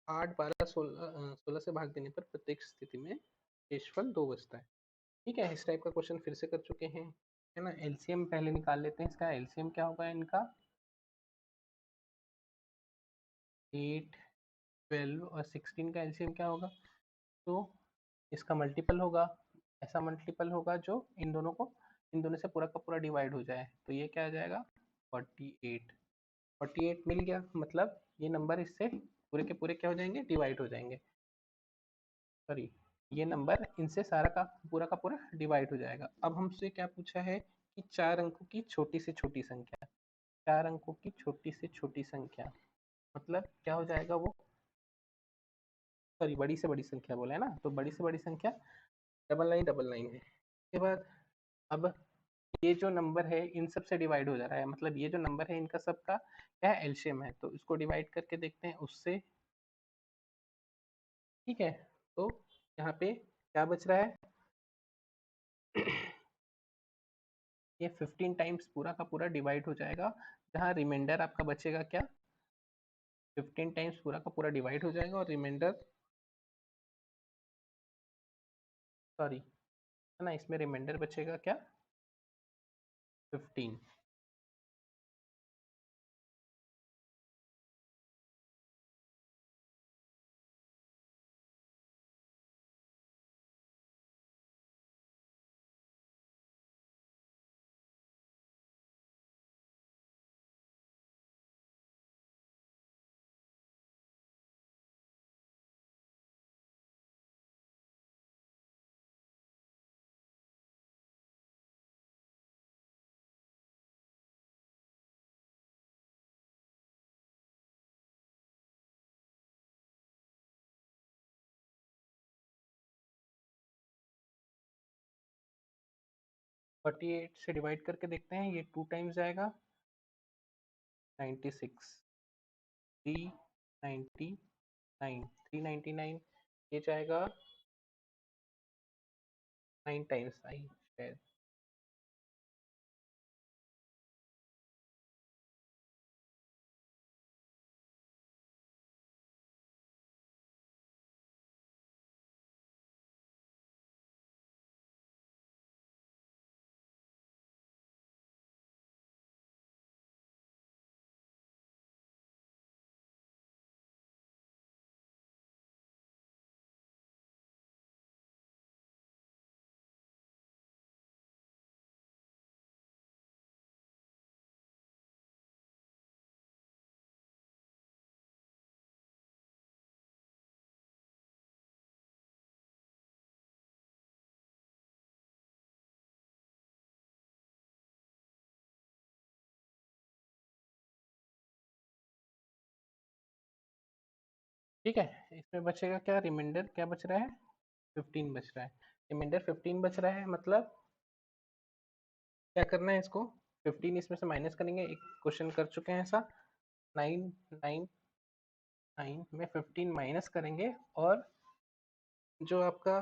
8, 12, 16 से भाग देने पर प्रत्येक स्थिति में शेषफल 2 बचता है। ठीक है, इस टाइप का क्वेश्चन फिर से कर चुके हैं, है ना। एलसीएम पहले निकाल लेते हैं, इसका एलसीएम क्या होगा इनका, 8, 12 और 16 का एलसीएम क्या होगा, तो इसका मल्टीपल होगा, ऐसा मल्टीपल होगा जो इन दोनों से पूरा का पूरा डिवाइड हो जाए, तो ये क्या आ जाएगा, 48। 48 मिल गया, मतलब ये नंबर इससे पूरे के पूरे क्या हो जाएंगे, डिवाइड हो जाएंगे, सॉरी, ये नंबर इनसे सारा का पूरा डिवाइड हो जाएगा। अब हमसे क्या पूछा है कि 4 अंकों की छोटी से छोटी संख्या, 4 अंकों की छोटी से छोटी संख्या, मतलब क्या हो जाएगा वो, सॉरी, बड़ी से बड़ी संख्या बोला है ना, तो बड़ी से बड़ी संख्या 9999 है। उसके बाद अब ये जो नंबर है इन सब से डिवाइड हो जा रहा है, मतलब ये जो नंबर है इनका सबका क्या है, एलसीएम है, तो इसको डिवाइड करके देखते हैं उससे। ठीक है, तो यहाँ पे क्या बच रहा है, ये 15 टाइम्स पूरा का पूरा डिवाइड हो जाएगा, जहाँ रिमाइंडर आपका बचेगा क्या, 15 टाइम्स पूरा का पूरा डिवाइड हो जाएगा और रिमाइंडर, सॉरी, है ना, इसमें रिमाइंडर बचेगा क्या, 15। 48 से डिवाइड करके देखते हैं, ये 2 टाइम्स जाएगा 96, 399, 399, ये जाएगा 9 टाइम्स आई शायद। ठीक है, इसमें बचेगा क्या, रिमाइंडर क्या बच रहा है, 15 बच रहा है। रिमाइंडर 15 बच रहा है, मतलब क्या करना है इसको, 15 इसमें से माइनस करेंगे, एक क्वेश्चन कर चुके हैं ऐसा। 999 में 15 माइनस करेंगे, और जो आपका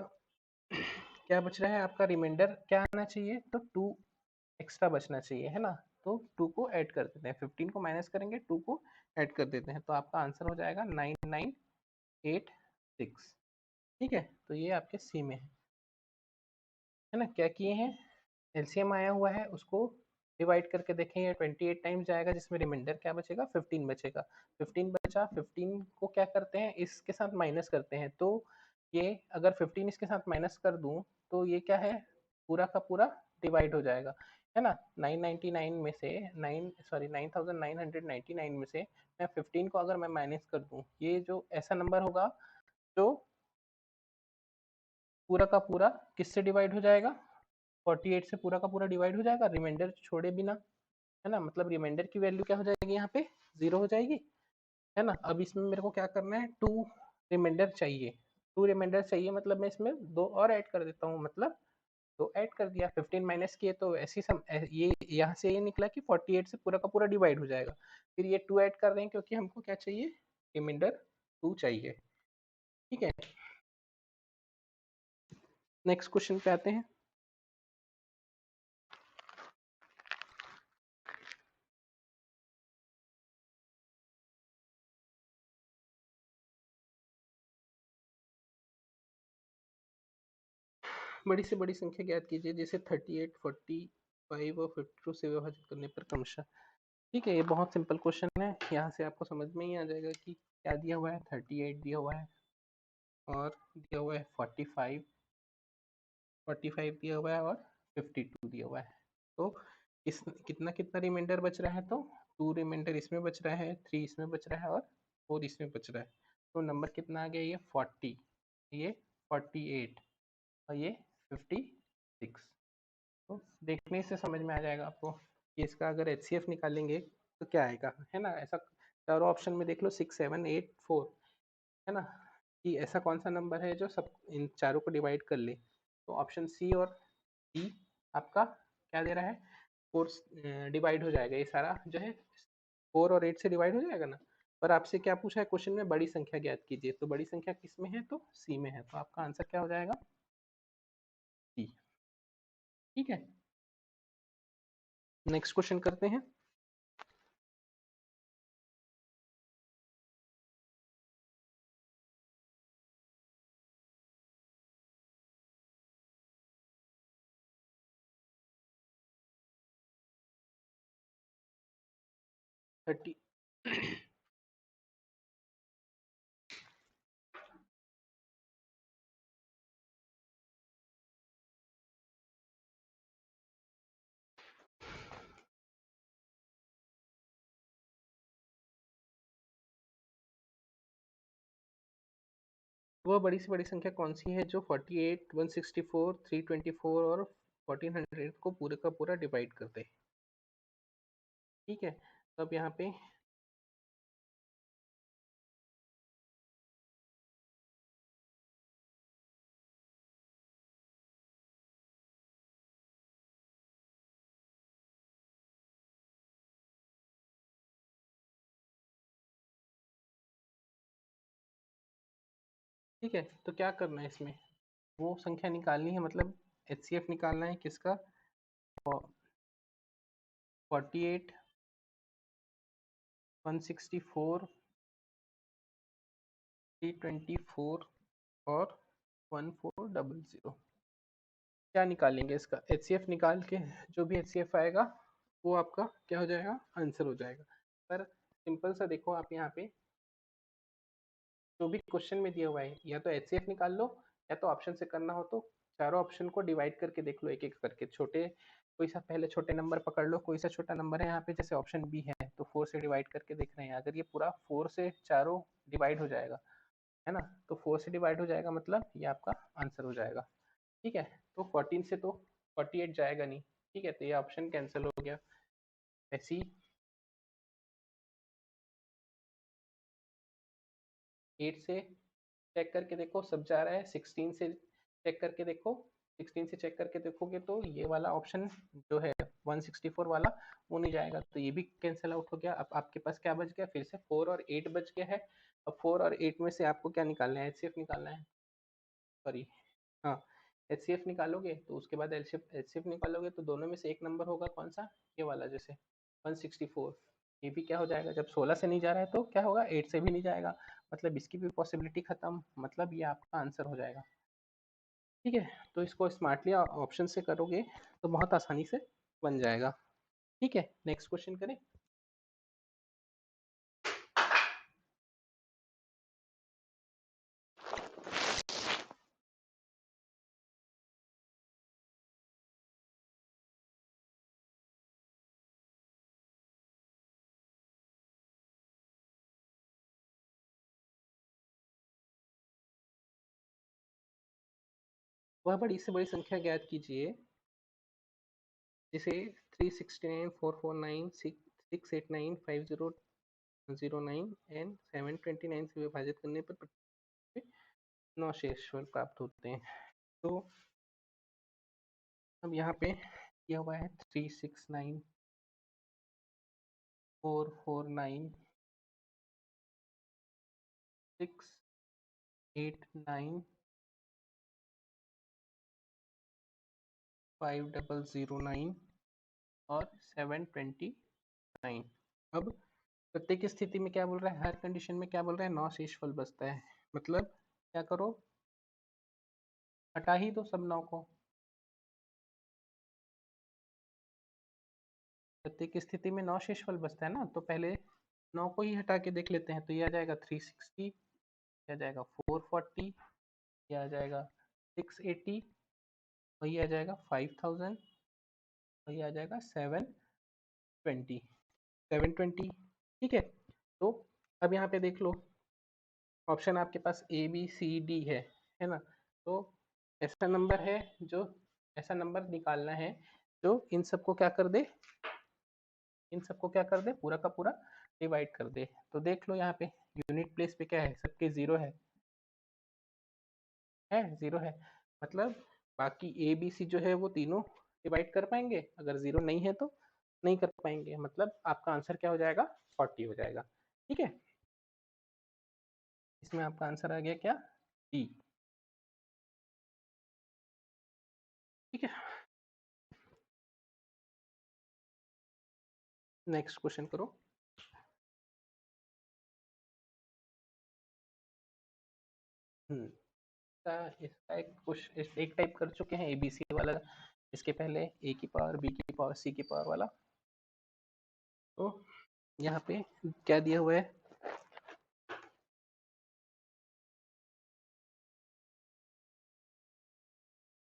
क्या बच रहा है, आपका रिमाइंडर क्या आना चाहिए, तो 2 एक्स्ट्रा बचना चाहिए, है ना। तो 2 को ऐड कर देते हैं, 15 को माइनस करेंगे, 2 को ऐड कर देते हैं, तो आपका आंसर हो जाएगा 9986। ठीक है, तो ये आपके सी में है ना। क्या किए हैं, एलसीएम आया हुआ है, उसको डिवाइड करके देखें, ये 28 टाइम्स जाएगा, जिसमें रिमाइंडर क्या बचेगा, 15 बचेगा। 15 बचा, 15 को क्या करते हैं, इसके साथ माइनस करते हैं, तो ये अगर 15 इसके साथ माइनस कर दूं, तो ये क्या है, पूरा का पूरा डिवाइड हो जाएगा, है ना। 999 में से 9999 में से मैं 15 को अगर मैं माइनस कर दूं, ये जो ऐसा नंबर होगा जो पूरा का पूरा किससे डिवाइड हो जाएगा, 48 से पूरा का पूरा डिवाइड हो जाएगा, रिमाइंडर छोड़े बिना, है ना। मतलब रिमाइंडर की वैल्यू क्या हो जाएगी, यहाँ पे 0 हो जाएगी, है ना। अब इसमें मेरे को क्या करना है, 2 रिमाइंडर चाहिए। 2 रिमाइंडर चाहिए, मतलब मैं इसमें 2 और ऐड कर देता हूँ, मतलब 2 ऐड कर दिया, 15 माइनस किए, तो ऐसी ये यहाँ से ये निकला कि 48 से पूरा का पूरा डिवाइड हो जाएगा। फिर ये 2 ऐड कर रहे हैं, क्योंकि हमको क्या चाहिए, रिमाइंडर 2 चाहिए। ठीक है, नेक्स्ट क्वेश्चन पे आते हैं। बड़ी से बड़ी संख्या ज्ञात कीजिए जिसे 38, 45 और 52 से विभाजित करने पर क्रमशः। ठीक है, ये बहुत सिंपल क्वेश्चन है, यहाँ से आपको समझ में ही आ जाएगा कि क्या दिया हुआ है, 38 दिया हुआ है, और दिया हुआ है 45, 45 दिया हुआ है, और 52 दिया हुआ है। तो इस कितना कितना रिमाइंडर बच रहा है, तो 2 रिमाइंडर इसमें बच रहा है, 3 इसमें बच रहा है, और 4 इसमें बच रहा है। तो नंबर कितना आ गया, ये 40, ये 48, और ये 56। तो देखने से समझ में आ जाएगा आपको कि इसका अगर एचसीएफ निकालेंगे तो क्या आएगा, है ना। ऐसा चारों ऑप्शन में देख लो, 6, 7, 8, 4, है ना, कि ऐसा कौन सा नंबर है जो सब इन चारों को डिवाइड कर ले। तो ऑप्शन सी और डी आपका क्या दे रहा है, 4 डिवाइड हो जाएगा, ये सारा जो है 4 और 8 से डिवाइड हो जाएगा ना। पर आपसे क्या पूछा है क्वेश्चन में, बड़ी संख्या ज्ञात कीजिए, तो बड़ी संख्या किस में है, तो सी में है, तो आपका आंसर क्या हो जाएगा, सी। ठीक है, नेक्स्ट क्वेश्चन करते हैं। थर्टी वह बड़ी से बड़ी संख्या कौन सी है जो 48, 164, 324 और 1400 को पूरे का पूरा डिवाइड कर दे। ठीक है, तो अब यहाँ पे ठीक है, तो क्या करना है इसमें, वो संख्या निकालनी है, मतलब HCF निकालना है किसका, 48, 164, 324 और 1400। क्या निकालेंगे इसका, HCF निकाल के जो भी HCF आएगा वो आपका क्या हो जाएगा, आंसर हो जाएगा। पर सिंपल सा देखो आप यहाँ पे जो भी क्वेश्चन में दिया हुआ है, या तो HCF निकाल लो, या तो ऑप्शन से करना हो तो चारों ऑप्शन को डिवाइड करके देख लो एक एक करके। छोटे कोई सा पहले छोटे नंबर पकड़ लो, कोई सा छोटा नंबर है यहाँ पे, जैसे ऑप्शन बी है तो 4 से डिवाइड करके देख रहे हैं, अगर ये पूरा 4 से चारों डिवाइड हो जाएगा, है ना, तो 4 से डिवाइड हो जाएगा, मतलब ये आपका आंसर हो जाएगा। ठीक है, तो 14 से तो 48 जाएगा नहीं, ठीक है, तो ये ऑप्शन कैंसिल हो गया। ऐसी 8 से चेक करके देखो, सब जा रहा है। 16 से चेक करके देखो, 16 से चेक करके देखोगे तो ये वाला ऑप्शन जो है 164 वाला, वो नहीं जाएगा, तो ये भी कैंसिल आउट हो गया। अब आपके पास क्या बच गया, फिर से 4 और 8 बच गया है। अब 4 और 8 में से आपको क्या निकालना है, HCF निकालना है, सॉरी, हाँ, HCF निकालोगे तो उसके बाद एचसीएफ निकालोगे तो दोनों में से एक नंबर होगा कौन सा, ये वाला, जैसे 164। ये भी क्या हो जाएगा, जब 16 से नहीं जा रहा है तो क्या होगा, 8 से भी नहीं जाएगा, मतलब इसकी भी पॉसिबिलिटी खत्म, मतलब ये आपका आंसर हो जाएगा। ठीक है, तो इसको स्मार्टली ऑप्शन से करोगे तो बहुत आसानी से बन जाएगा। ठीक है, नेक्स्ट क्वेश्चन करें। वह बड़ी से बड़ी संख्या ज्ञात कीजिए जिसे 369, 449, 689, 5009 एंड 729 से विभाजित करने पर 9 शेषफल प्राप्त होते हैं। तो अब यहाँ पे किया हुआ है 369, 449, 689, 5009 और 729। अब प्रत्येक स्थिति में क्या बोल रहा है, हर कंडीशन में क्या बोल रहा है, 9 शेषफल बचता है, मतलब क्या करो, हटा ही दो सब 9 को। प्रत्येक स्थिति में 9 शेषफल बचता है ना, तो पहले 9 को ही हटा के देख लेते हैं, तो ये आ जाएगा 360, ये आ जाएगा 440, ये आ जाएगा 680, और ये आ जाएगा 5000, और ये आ जाएगा 720। ठीक है, तो अब यहाँ पे देख लो, ऑप्शन आपके पास ABCD है ना, तो ऐसा नंबर है जो, ऐसा नंबर निकालना है जो इन सबको क्या कर दे, इन सबको क्या कर दे, पूरा का पूरा डिवाइड कर दे। तो देख लो यहाँ पे यूनिट प्लेस पे क्या है, सबके जीरो है जीरो है, मतलब बाकी ABC जो है वो तीनों डिवाइड कर पाएंगे, अगर जीरो नहीं है तो नहीं कर पाएंगे, मतलब आपका आंसर क्या हो जाएगा, 40 हो जाएगा। ठीक है, इसमें आपका आंसर आ गया क्या, D। ठीक है, नेक्स्ट क्वेश्चन करो। इसका एक एक टाइप कर चुके हैं ABC वाला, इसके पहले A की पावर, B की पावर, C की पावर वाला। तो यहाँ पे क्या दिया हुआ है,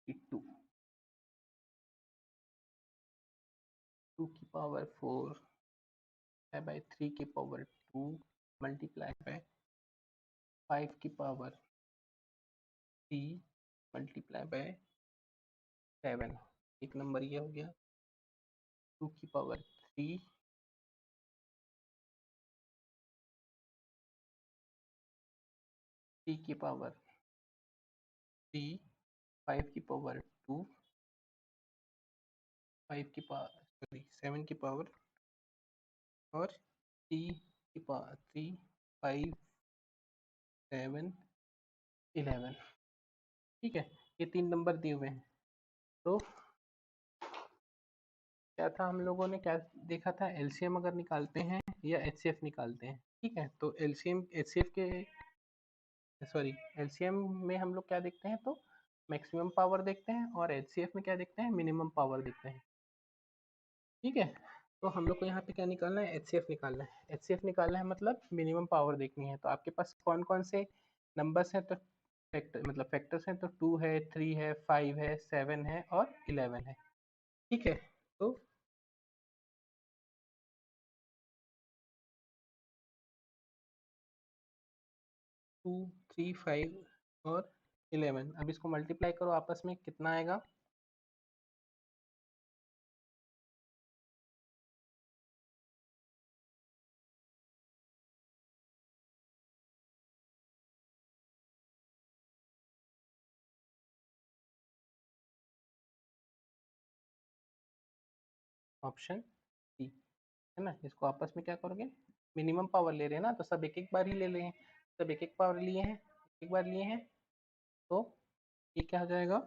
2 की पावर 4 बाय 3 की पावर 2 मल्टीप्लाई बाय 5 की पावर 3 मल्टीप्लाई बाय 7। एक नंबर ये हो गया, 2 की पावर 3, 3 की पावर 3, 5 की पावर 2, 5 की पावर, सॉरी 7 की पावर, और 3 की पावर 3, 5, 7, 11। ठीक है, ये 3 नंबर दिए हुए हैं। तो क्या था, हम लोगों ने क्या देखा था, एलसीएम अगर निकालते हैं या एचसीएफ निकालते हैं, ठीक है, तो एलसीएम एचसीएफ के सॉरी एलसीएम में हम लोग क्या देखते हैं, तो मैक्सिमम पावर देखते हैं, और एचसीएफ में क्या देखते हैं, मिनिमम पावर देखते हैं। ठीक है, तो हम लोग को यहाँ पे क्या निकालना है, एचसीएफ निकालना है। एचसीएफ निकालना है मतलब मिनिमम पावर देखनी है। तो आपके पास कौन कौन से नंबर्स हैं, तो फैक्टर मतलब फैक्टर्स हैं, तो 2 है, 3 है, 5 है, 7 है और 11 है। ठीक है, तो 2, 3, 5 और 11, अब इसको मल्टीप्लाई करो आपस में, कितना आएगा, ऑप्शन सी, है ना। इसको आपस में क्या करोगे, मिनिमम पावर ले रहे हैं ना, तो सब एक एक बार ही ले रहे हैं, सब एक एक पावर लिए हैं, एक बार लिए हैं, तो ये क्या हो जाएगा,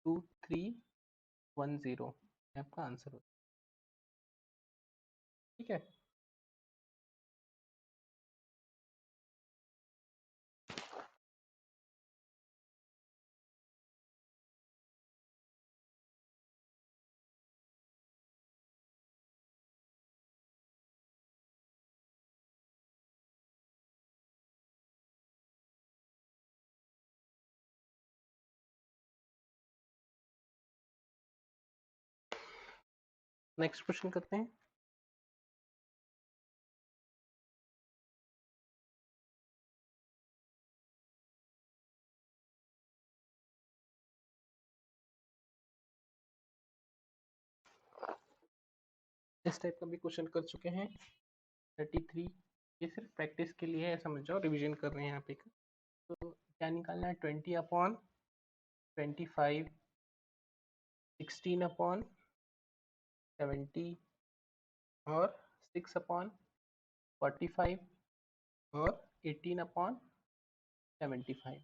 2310 आपका आंसर होता है। ठीक है, नेक्स्ट क्वेश्चन करते हैं। इस टाइप का भी क्वेश्चन कर चुके हैं 33, ये सिर्फ प्रैक्टिस के लिए है, समझ जाओ, रिवीजन कर रहे हैं यहाँ पे। तो क्या निकालना है, 20/25, 16/70 और 6/45 और 18/75।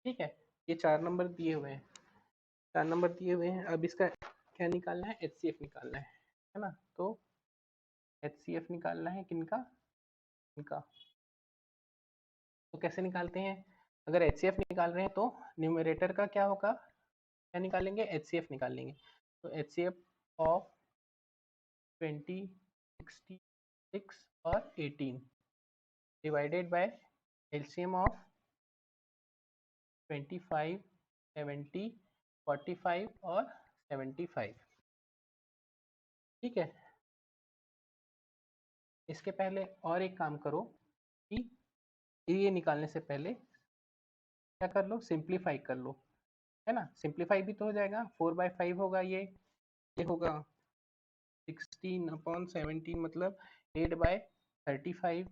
ठीक है, ये 4 नंबर दिए हुए हैं, 4 नंबर दिए हुए हैं। अब इसका क्या निकालना है, एचसीएफ निकालना है ना। तो एचसीएफ निकालना है किनका, इनका। तो कैसे निकालते हैं, अगर एचसीएफ निकाल रहे हैं तो न्यूमरेटर का क्या होगा, क्या निकालेंगे, एचसीएफ निकालेंगे। तो एचसीएफ ऑफ 20, 66 और 18 डिवाइडेड बाय एलसीएम ऑफ 25, 70, 45 और 75। ठीक है, इसके पहले और एक काम करो कि ये निकालने से पहले क्या कर लो, सिंप्लीफाई कर लो, है ना। सिंप्लीफाई भी तो हो जाएगा, 4/5 होगा ये होगा 16/17 मतलब 8/35,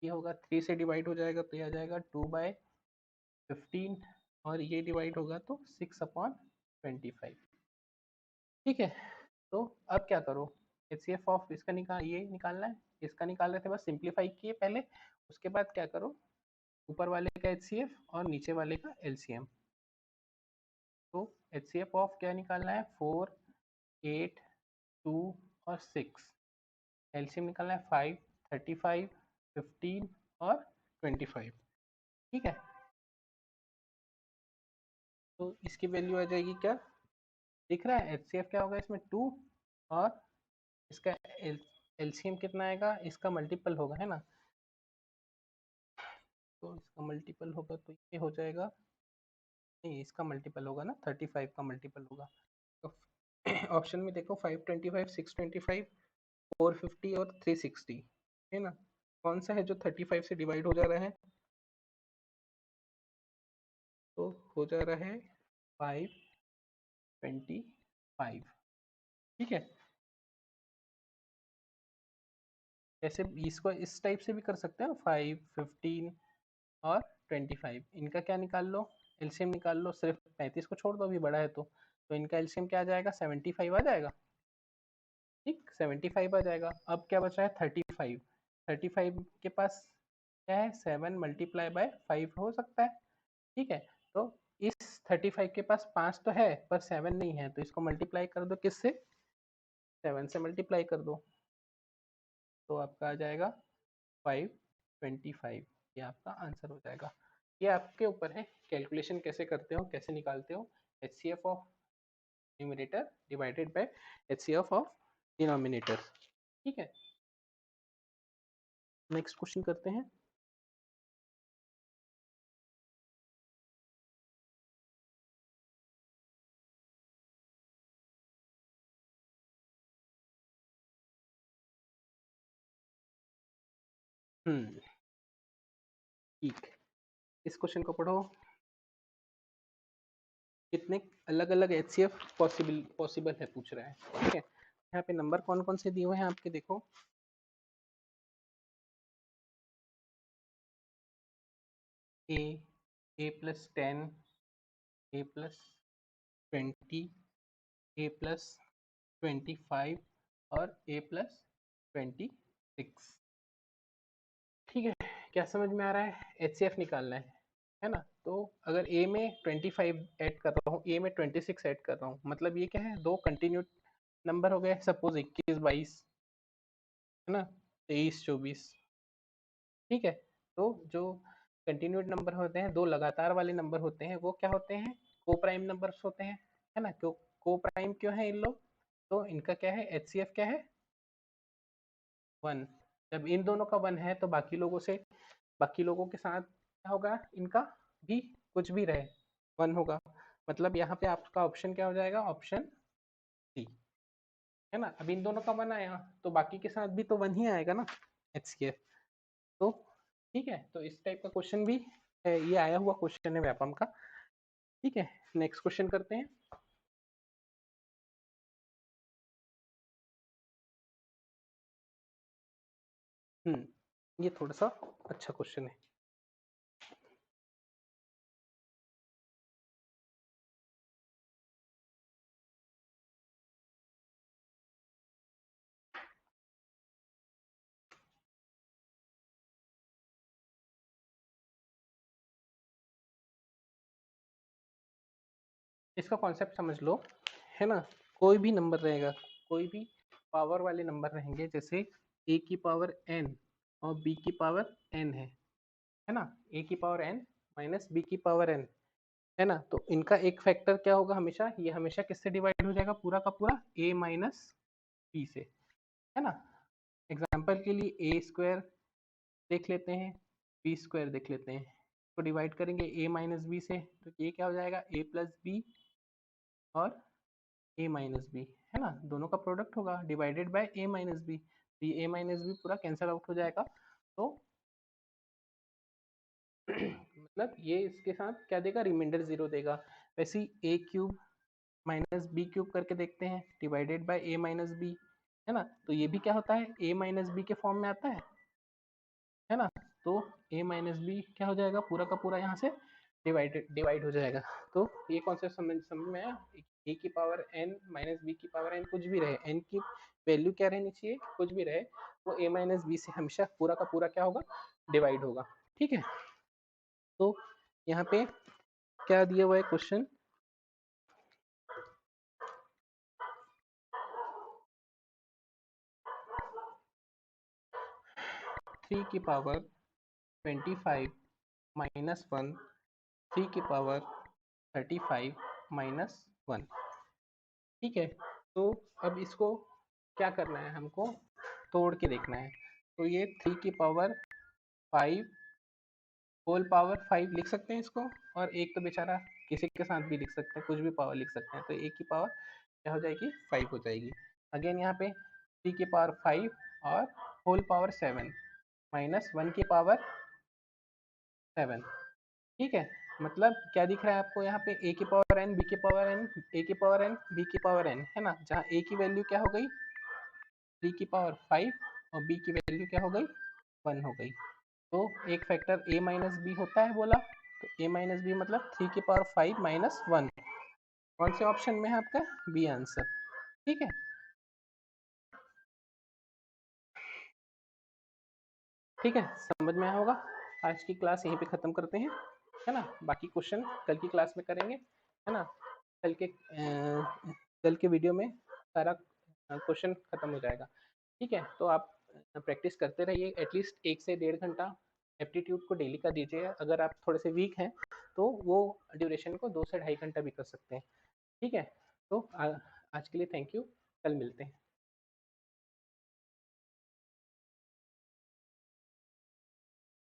ये होगा 3 से डिवाइड हो जाएगा तो ये आ जाएगा 2/15, और ये डिवाइड होगा तो 6/25। ठीक है, तो अब क्या करो, एचसीएफ ऑफ इसका ये निकालना है, इसका निकाल रहे थे, बस सिंप्लीफाई किए पहले, उसके बाद क्या करो, ऊपर वाले का एचसीएफ और नीचे वाले का एलसीएम। तो एचसीएफ ऑफ क्या निकालना है, 4, 8, 2 और 6, एलसीएम निकालना है 5, 35, 15 और 25। ठीक है, तो इसकी वैल्यू आ जाएगी क्या, दिख रहा है, एचसीएफ क्या होगा इसमें 2, और इसका एलसीएम कितना आएगा, इसका मल्टीपल होगा, है ना। तो इसका मल्टीपल होगा तो ये हो जाएगा, नहीं इसका मल्टीपल होगा ना, 35 का मल्टीपल होगा। तो ऑप्शन में देखो 525, 625, 450 और 360, है ना। कौन सा है जो 35 से डिवाइड हो जा रहा है, तो हो जा रहा है 525। ठीक है, ऐसे इसको इस टाइप से भी कर सकते हैं, 5, 15 और 25, इनका क्या निकाल लो, एलसीएम निकाल लो, सिर्फ 35 को छोड़ दो, अभी बड़ा है तो इनका एलसीएम क्या आ जाएगा, 75 आ जाएगा। ठीक, 75 आ जाएगा। अब क्या बचा है, 35, 35 के पास क्या है, 7 × 5 हो सकता है, ठीक है, तो इस 35 के पास 5 तो है पर 7 नहीं है, तो इसको मल्टीप्लाई कर दो किससे, 7 से मल्टीप्लाई कर दो, तो आपका आ जाएगा 525, ये आपका आंसर हो जाएगा। ये आपके ऊपर है, कैलकुलेशन कैसे करते हो, कैसे निकालते हो, HCF of numerator divided by HCF of denominator. ठीक है, नेक्स्ट क्वेश्चन करते हैं। ठीक, इस क्वेश्चन को पढ़ो। कितने अलग अलग HCF पॉसिबल है पूछ रहा है। ठीक है, यहाँ पे नंबर कौन कौन से दिए हुए हैं आपके, देखो a plus 10, a plus 20, a plus 25 और a प्लस 26। ठीक है, क्या समझ में आ रहा है, HCF निकालना है ना। तो अगर a में 25 ऐड कर रहा हूँ, a में 26 ऐड कर रहा हूँ, मतलब ये क्या है, दो कंटिन्यूट नंबर हो गए, सपोज 21 22 है ना, 23 24। ठीक है, तो जो कंटिन्यूट नंबर होते हैं, दो लगातार वाले नंबर होते हैं, वो क्या होते हैं, को प्राइम नंबर्स होते हैं, है ना। क्यों को प्राइम क्यों है इन लोग, तो इनका क्या है, HCF क्या है, 1। जब इन दोनों का 1 है तो बाकी लोगों के साथ क्या होगा, इनका भी कुछ भी रहे 1 होगा, मतलब यहाँ पे आपका ऑप्शन क्या हो जाएगा, ऑप्शन सी, है ना। अब इन दोनों का 1 आया तो बाकी के साथ भी तो 1 ही आएगा ना, HCF। तो ठीक है, तो इस टाइप का क्वेश्चन भी है, ये आया हुआ क्वेश्चन है व्यापम का। ठीक है, नेक्स्ट क्वेश्चन करते हैं। ये थोड़ा सा अच्छा क्वेश्चन है। इसका कॉन्सेप्ट समझ लो, है ना। कोई भी नंबर रहेगा, कोई भी पावर वाले नंबर रहेंगे, जैसे a की पावर n और b की पावर n है ना, a की पावर n माइनस b की पावर n, है ना। तो इनका एक फैक्टर क्या होगा, हमेशा ये हमेशा किससे डिवाइड हो जाएगा, पूरा का पूरा a माइनस b से, है ना। एग्जाम्पल के लिए a स्क्वायर देख लेते हैं, b स्क्वायर देख लेते हैं, तो डिवाइड करेंगे a माइनस बी से, तो ये क्या हो जाएगा, a प्लस बी और a माइनस बी, है ना, दोनों का प्रोडक्ट होगा divided by a minus B, तो ये a माइनस बी पूरा कैंसिल आउट हो जाएगा। तो मतलब ये इसके साथ क्या देगा, रिमाइंडर 0 देगा। वैसे ही a cube minus B cube करके देखते हैं, divided by a minus B, है ना, तो ये भी क्या होता है, a माइनस बी के फॉर्म में आता है ना। तो a माइनस बी क्या हो जाएगा, पूरा का पूरा यहाँ से डिवाइड हो जाएगा। तो ये कॉन्सेप्ट समझ में आया, a की पावर n माइनस बी की पावर n कुछ भी रहे, n की वैल्यू क्या रहनी चाहिए, कुछ भी रहे, वो a माइनस बी से हमेशा पूरा का पूरा क्या होगा, डिवाइड होगा। ठीक है, तो यहाँ पे क्या दिया हुआ है क्वेश्चन, 3 की पावर 25 माइनस 1, 3 की पावर 35 माइनस 1। ठीक है, तो अब इसको क्या करना है, हमको तोड़ के देखना है। तो ये 3 की पावर 5 होल पावर 5 लिख सकते हैं इसको, और एक तो बेचारा किसी के साथ भी लिख सकते हैं, कुछ भी पावर लिख सकते हैं, तो एक की पावर क्या हो जाएगी, 5 हो जाएगी। अगेन यहाँ पे 3 की पावर 5 और होल पावर 7 माइनस 1 की पावर 7। ठीक है, मतलब क्या दिख रहा है आपको यहाँ पे, a की पावर n, b की पावर n, a की पावर n, b की पावर n, है ना, जहाँ a की वैल्यू क्या हो गई, 3 की पावर 5 और b की वैल्यू क्या हो गई, 1 हो गई। तो एक फैक्टर a माइनस बी होता है बोला, तो a माइनस बी मतलब 3 की पावर 5 माइनस 1, कौन से ऑप्शन में है आपका, बी आंसर। ठीक है, ठीक है, समझ में आया होगा। आज की क्लास यहीं पे ख़त्म करते हैं। है ना। बाकी क्वेश्चन कल की क्लास में करेंगे, है ना। कल के वीडियो में सारा क्वेश्चन खत्म हो जाएगा। ठीक है, तो आप प्रैक्टिस करते रहिए, एटलीस्ट 1 से 1.5 घंटा एप्टीट्यूड को डेली का दीजिए। अगर आप थोड़े से वीक हैं तो वो ड्यूरेशन को 2 से 2.5 घंटा भी कर सकते हैं। ठीक है, तो आज के लिए थैंक यू, कल मिलते हैं।